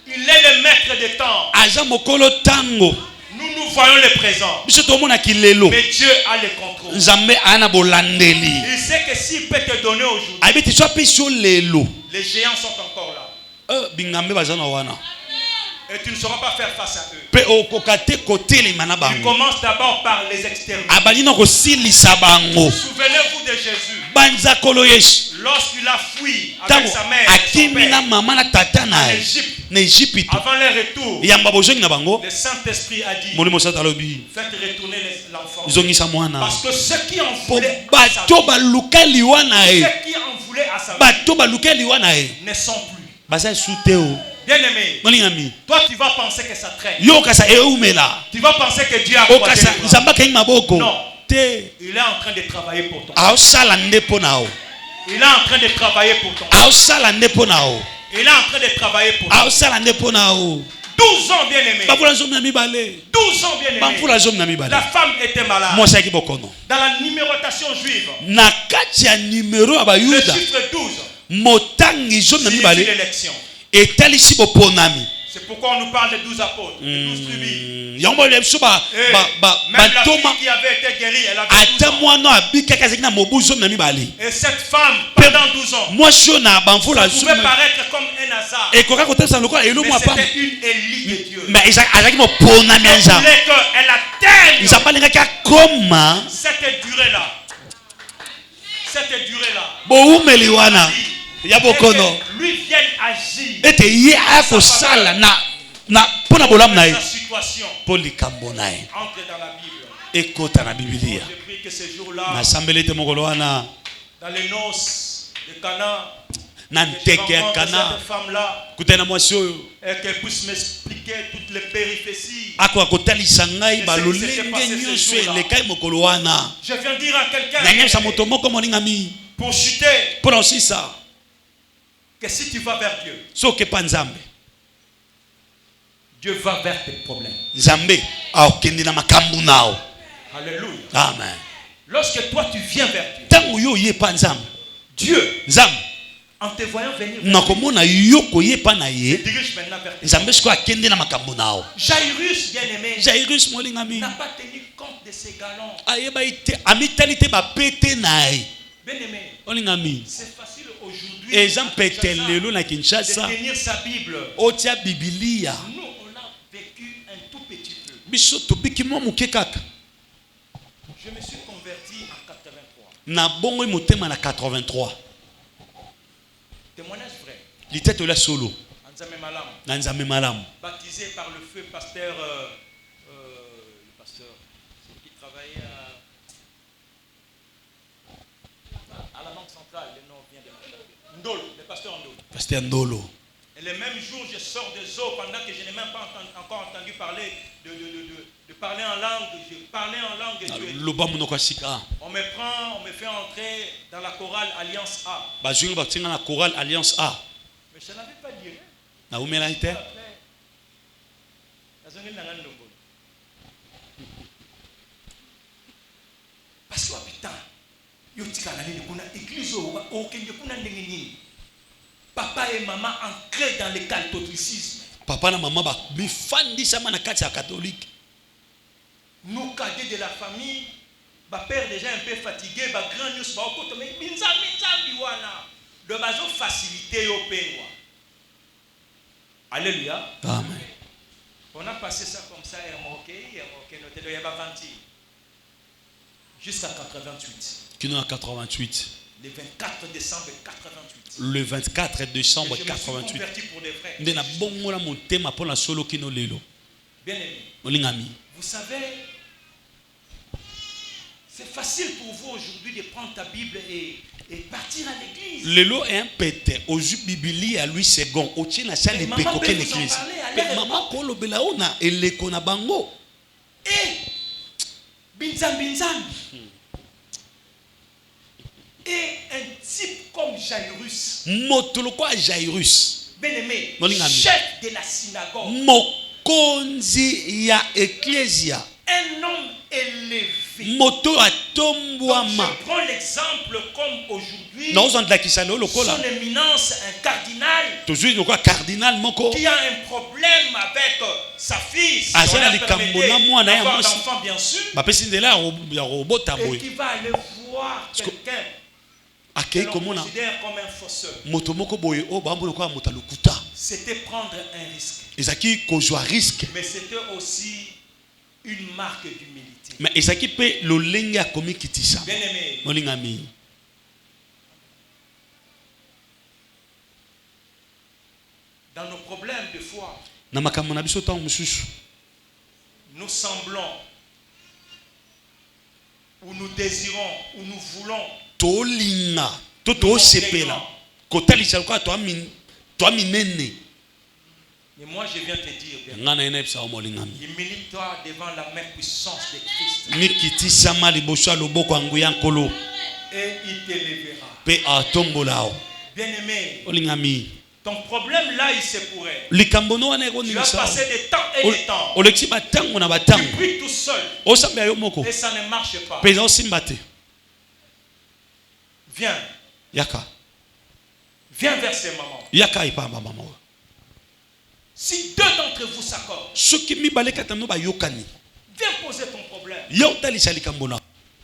Il est le maître des temps. Nous voyons le présent. Mais Dieu a le contrôle. Il sait que s'il peut te donner aujourd'hui, les géants sont encore là. Et tu ne sauras pas faire face à eux. Il commence d'abord par les externes. Souvenez-vous de Jésus. Lorsqu'il a fui avec sa mère et son père en Égypte, avant leur retour, le Saint-Esprit a dit, faites retourner l'enfant. Parce que ceux qui en voulaient à sa vie ne sont plus. Bien-aimé, toi tu vas penser que ça traîne. Tu vas penser que Dieu a croisé les bras. Non. Il est en train de travailler pour toi. Il est en train de travailler pour toi. Il est en train de travailler pour toi. 12 ans, bien-aimé. 12 ans, bien-aimé. La femme était malade. Dans la numérotation juive, le chiffre 12 signifie l'élection. C'est pourquoi on nous parle de 12 apôtres, de 12 tribus. Même la fille qui avait été guérie, elle avait 12 ans. Et cette femme, pendant 12 ans, ça pouvait paraître comme un hasard. Mais c'était une élite de Dieu. Mais ils voulaient qu'elle atteigne cette durée-là. Cette durée-là. Lui vienne agir. Sa situation. Entre dans la Bible. Je prie que ce jour-là, dans les noces de Cana, cette femme-là, et qu'elle puisse m'expliquer toutes les péripéties. Je viens dire à quelqu'un pour chuter que si tu vas vers Dieu, Dieu va vers tes problèmes. Alléluia. Amen. Lorsque toi tu viens vers Dieu, en te voyant venir, dirige maintenant vers toi. Jairus, bien-aimé, n'a pas tenu compte de ses galons. Bien-aimé, c'est facile aujourd'hui de tenir sa Bible. Nous, on a vécu un tout petit peu. Je me suis converti en 83. Témoignage vrai. Baptisé par le feu pasteur, le pasteur qui travaillait à la banque centrale, le nom vient de Ndolo, le pasteur Ndolo. Pasteur Ndolo. Et le même jour, je sors des eaux pendant que je n'ai même pas encore entendu parler de parler en langue. Je parlais en langue de Dieu. On me prend, on me fait entrer dans la chorale Alliance A. Mais je n'avais pas dit. Parce que putain, papa et maman ancrés dans le catholicisme. Papa et maman catholique. Nous cadets de la famille, père déjà un peu fatigué, grand news, mais de façon facilité au pays. Alléluia. Amen. On a passé ça comme ça, jusqu'à 88. Qui nous a 88. Le 24 décembre 88. Le 24 décembre 88. Bien aimé. Vous savez, c'est facile pour vous aujourd'hui de prendre ta Bible et partir à l'église. Lelo est un pété. Aujourd'hui, Bible à lui second. Au tien la salle est pécoquée l'église. Mais maman Polo Belaona et les konabango. Binzam. Et un type comme Jairus. Motoloko Jairus. Bien-aimé, chef de la synagogue. Mokonzi ya ecclesia. Un homme élevé. Moto Donc, atombwama. je prends l'exemple comme aujourd'hui. Son éminence, un cardinal. Toujours quoi cardinal moko. Qui a un problème avec sa fille. Si on a d'avoir d'enfant bien sûr. Et qui va aller voir quelqu'un. Que l'on considère comme un fausseur. C'était prendre un risque. Mais c'était aussi une marque d'humilité. Bien aimé. Dans nos problèmes de foi, nous semblons, ou nous désirons, ou nous voulons. Tolinga toto sepela kotalisa kwa toi minene. Mais moi je viens te dire bien. Humilie-toi devant la main puissante de Christ. Mikitisama liboso loboko angu ya nkolo. Et il t'élèvera. Pe atombolao. Bien-aimé. Olingami. Ton problème là il se pourrait. Likambono wana tu vas passer des temps et des temps. Olexi batango na batango. Tu pries tout seul. Osamba yo moko. Et ça ne marche pas. Pe osimbate. Viens. Yaka. Viens vers ces mamans. Yaka ipa maman. Si deux d'entre vous s'accordent. Soki mi baleka tano ba yokani. Viens poser ton problème. Yo talisa likambona.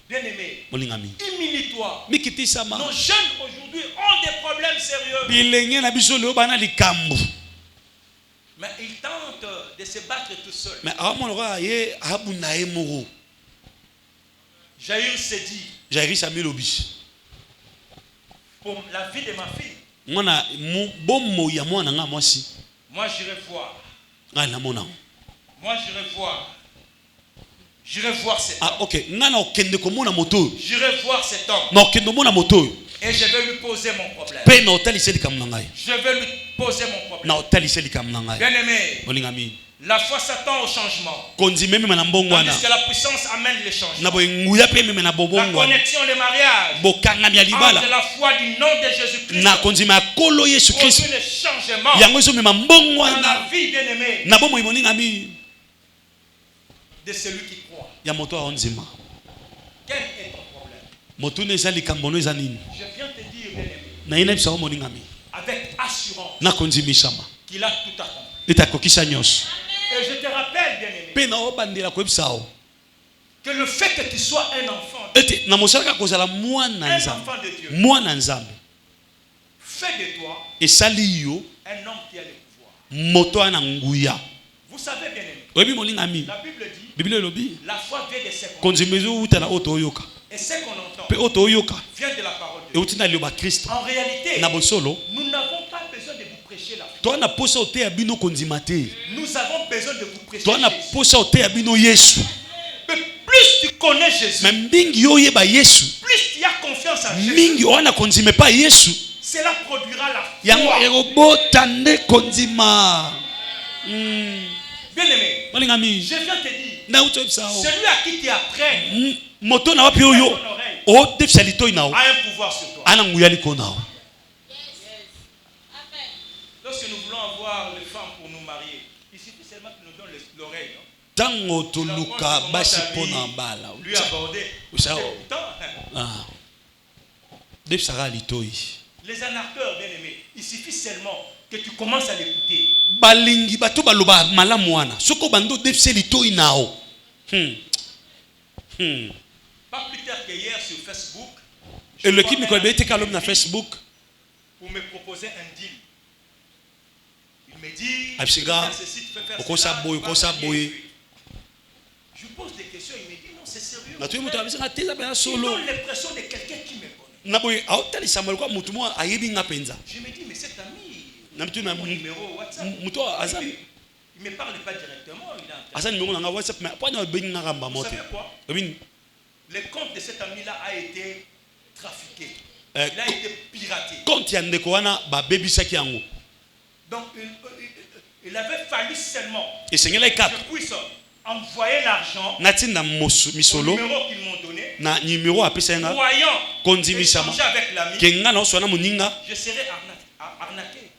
Bien-aimé. Molingami. Humilie-toi. Mikiti sama. Nos jeunes aujourd'hui ont des problèmes sérieux. Bilenge na biso le bana likambo. Mais ils tentent de se battre tout seul. Mais Jaïr s'est dit, pour la vie de ma fille, moi j'irai voir. Moi j'irai voir. J'irai voir cet homme. J'irai voir cet homme. Et je vais lui poser mon problème. Je vais lui poser mon problème. Bien aimé, la foi s'attend au changement. Tandis que la puissance amène le changement. La connexion, le mariage, entre la foi du nom de Jésus-Christ, produit le changement dans la vie, bien aimé, de celui qui croit. Quel est ton problème? Je viens te dire, bien aimé, avec assurance, qu'il a tout accompli. Et je te rappelle, bien aimé, que le fait que tu sois un enfant de Dieu, fait de toi un homme qui a le pouvoir. Vous savez, bien aimé, la Bible dit, la foi vient de ce qu'on entend. Et ce qu'on entend vient de la parole de Dieu. En réalité, nous n'avons pas besoin de vous prêcher la foi. Nous avons besoin de vous prêcher Jésus. Mais plus tu connais Jésus, plus tu as confiance en Jésus, cela produira la foi. Bien aimé, je viens te dire, celui à qui tu apprends a un pouvoir sur toi. Lorsque nous voulons avoir les femmes pour nous marier, il suffit seulement qu'ils nous donnent l'oreille. Lui aborder. Les anarcheurs, bien aimés, il suffit seulement que tu commences à l'écouter. Pas plus tard que hier sur Facebook, je Facebook pour me proposer un deal. Il me dit, ceci, tu peux faire cela, je pose des questions, il me dit non, c'est sérieux. Il donne l'impression de quelqu'un qui me connaît. Je me dis, mais cet ami, mon numéro WhatsApp, il ne me parle pas directement. Vous savez quoi? Le compte de cet ami-là a été trafiqué. Il a été piraté. Donc, il avait fallu seulement que je puisse envoyer l'argent au numéro qu'ils m'ont donné. Croyant échanger avec l'ami, je serai arnaqué.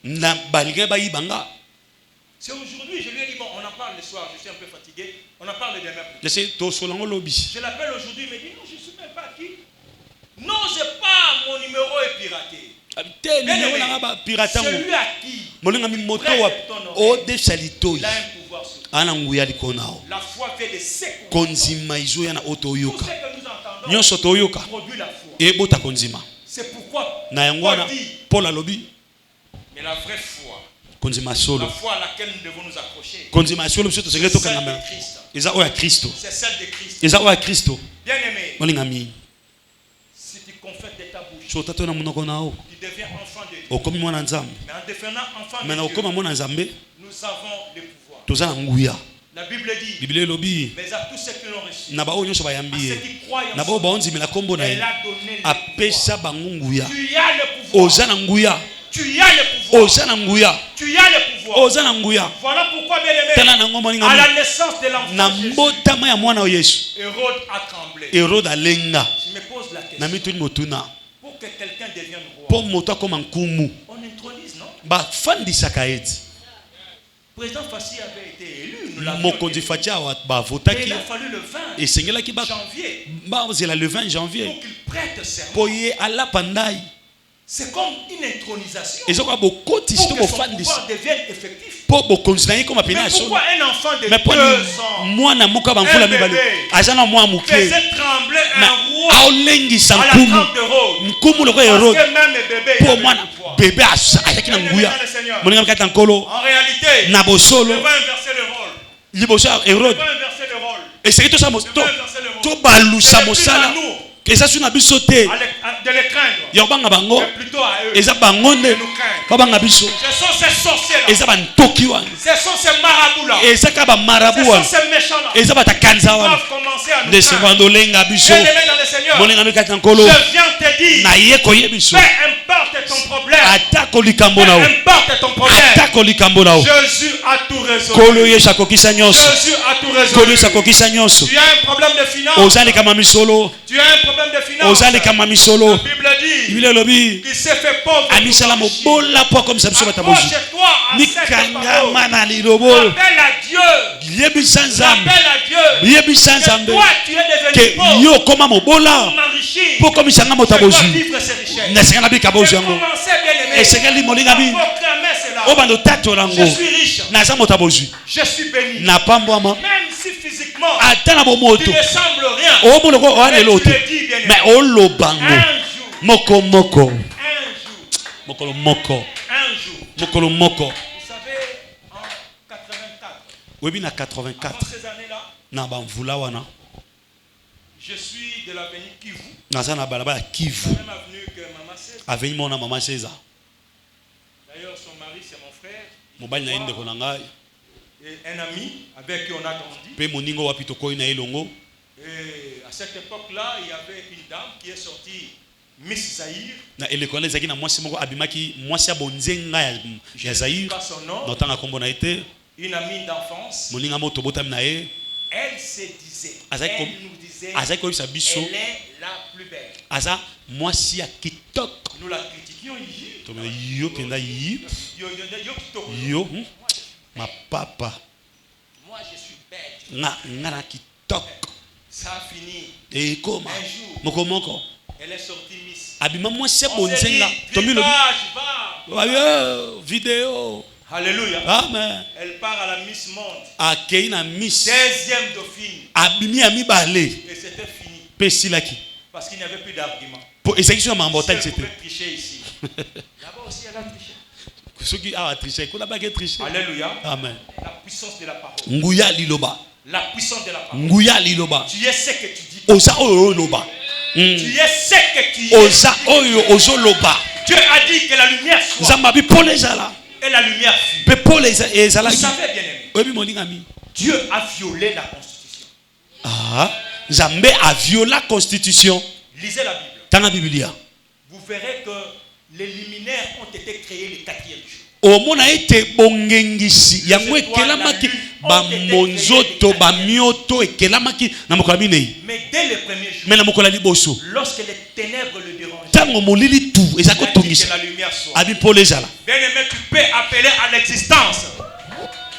C'est aujourd'hui, je lui ai dit, bon, on en parle le soir, je suis un peu fatigué, on en parle demain. Je l'appelle aujourd'hui, il me dit, non, je ne suis même pas qui. Non, c'est pas mon numéro est piraté. Celui à qui prête ton oreille, il a un pouvoir sur toi. La foi fait de ce qu'on entend. Tout ce que nous entendons produit la foi. C'est pourquoi Paul dit, mais la vraie foi, la foi à laquelle nous devons nous accrocher, c'est celle de Christ. Bien aimé, si tu confesses de ta bouche, tu deviens enfant de Dieu. Mais en devenant enfant de Dieu, nous avons le pouvoir. La Bible dit, mais à tous ceux qui l'ont reçu, à ceux qui croient en son nom, elle a donné le pouvoir. Tu as le pouvoir. Tu as le pouvoir. Tu as le pouvoir. Voilà pourquoi, bien aimé, à la naissance de l'enfant Jésus, Hérode a tremblé. Je me pose la question. Pour que quelqu'un devienne roi, on intronise, non? Le président Fassi avait été élu. Nous l'avons élu. Mais il a fallu le 20 janvier pour qu'il prête serment. C'est comme une intronisation pour que son pouvoir devienne effectif. Mais pourquoi un enfant de 2 ans, un bébé, faisait trembler un roi à la trempe de Hérode? Parce que même le bébé avait le pouvoir. En réalité, je vais inverser le rôle. libosa Hérode et c'est tout ça to balusa mosala et ça sur na biso te de les craindre yobanga bango plutôt à eux et ça bangonde babanga biso ce sont ces sorciers là et ça bantoki wan ce sont ces marabouts là et ça ka ba marabout ce sont ces méchants là et ça batakanza wan commencer à nous de secondolenga biso bien aimé dans le Seigneur moninga mikati nkolo je viens te dire na ye koye biso peu importe ton problème atako likambo nao peu importe ton problème atako likambo nao Jésus a tout résolu kolo yesha kokisa nyonso Jésus a tout résolu kolo yesha kokisa nyonso tu as un problème de finance ozali kama misolo tu as un problème de finance ozali kama misolo la Bible dit Bible lobi qu'il s'est fait pauvre amisala mobola po comme ça biso batabozi approche-toi à cette parole mana lilobo appelle à Dieu yebisa nzambe appelle à Dieu yebisa nzambe toi tu es que devenu pauvre yo koma mobola m'enrichir po comme sanga je dois motabozi vivre ces richesses na senga bika bozi yango commencez bien aimé et senga li molinga bi proclamer cela obando tato lango je suis riche na za motabozi je suis béni na pambwama même si physiquement ata na bomoto tu ne sembles rien o moloko o mais lelo tu te le dis bien aimé mais o lobango un jour moko moko un jour mokolo moko un jour mokolo moko vous savez en 84 webi na 84 avant ces années là na bamvula wana je suis de l'avenue Kivu naza na balabala Kivu même avenue que maman César aveni mona mama César d'ailleurs son mari c'est mon frère mobali na ye ndeko na ngai et un ami avec qui on a grandi pe moningo wapi tokoyi na ye longo et à cette époque là il y avait une dame qui est sortie Miss Zaïre na eleko na ezaki na mwasi moko abimaki mwasi ya bonzenga ya Zaïre na otanga kombo na ye te une amie d'enfance moninga mo tobotami na ye elle se disait Azaki elle nous disait azaki koyebisa biso elle est la plus belle aza mwasi ya kitoko nous la critiquions ici tomona yo mpenza yi yo mapapa moi je suis belle nga na kitoko ça a fini ekoma un jour moko moko elle est sortie Miss abima mwasi ya on s'est dit bonzenga tomilobi va vidéo alléluia amen elle part à la Miss Monde akei na Miss deuxième dauphine abimi ya mibale et c'était fini pe esilaki parce qu'il n'y avait plus d'argument po ezalaki so ya mambo otali elle sete pouvait tricher ici là-bas aussi elle a triché soki awa triche kuna bake triche alléluia amen la puissance de la parole nguya liloba la puissance de la parole nguya liloba tu es ce que tu dis oza oyo oloba tu es ce que tu es oza oyo ozoloba Dieu a dit que la lumière soit nzambe abi pole ezala et la lumière fut pe pole vous ezalaki savez bien aimé oyebi molingami Dieu a violé la constitution nzambe aviola constitution lisez la Bible tanga biblia vous verrez que les liminaires ont été créés le 4e jour omona ete bongengisi yango ekelamaki bamonzoto bamioto ekelamaki na mokolo ya minei mais dès le premier jour me na mokolo ya liboso lorsque les ténèbres le dérangeaient ntango molili tu eza il a dit que kotungisa la lumière soit abi pole ezala bien aimé tu peux appeler à l'existence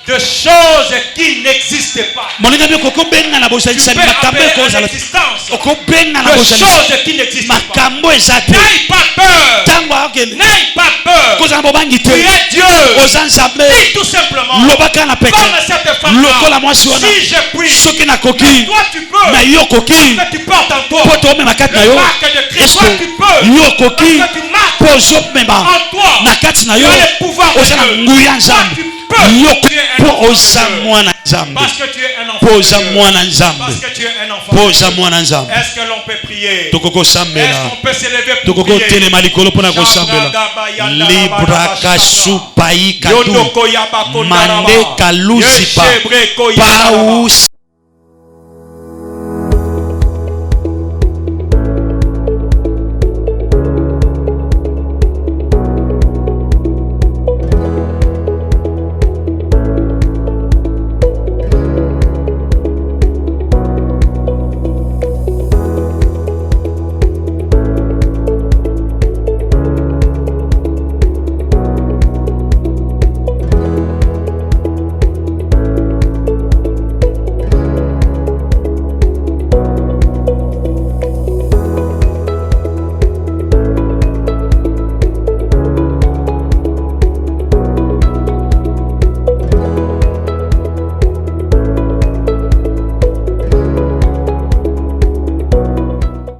de choses qui n'existent pas molingami okobenga na tu bozalisami peux makambo appeler à ekozala l'existence okobenga na de bozalisami choses qui n'existent pas makambo eza te n'aie pas peur ntango akokende n'aie pas peur kozala bobangi tu te es Dieu oza nzambe dis tout simplement lobaka na peke comme cette femme lokola mwasi wana si je puis soki nakoki toi tu peux na yo okoki que tu portes en toi po toomema kati na le yo marque de Christ toi tu eske peux yo okoki parce que tu marques po ozomema en toi na kati na yo tu as le pouvoir de oza na Dieu. nguya Toi, nzambe tu peux. yo Tu es un po enfant oza de Dieu. mwana nzambe Parce que tu es un enfant po de oza Dieu. mwana nzambe Parce que tu es un enfant po de oza Dieu. mwana nzambe Est-ce que l'on peut prier? tokoko Est-ce sambela qu'on peut s'élever pour tokoko prier? telema likolo mpona kosambela libraka supai kadu mande kaluzipa pausi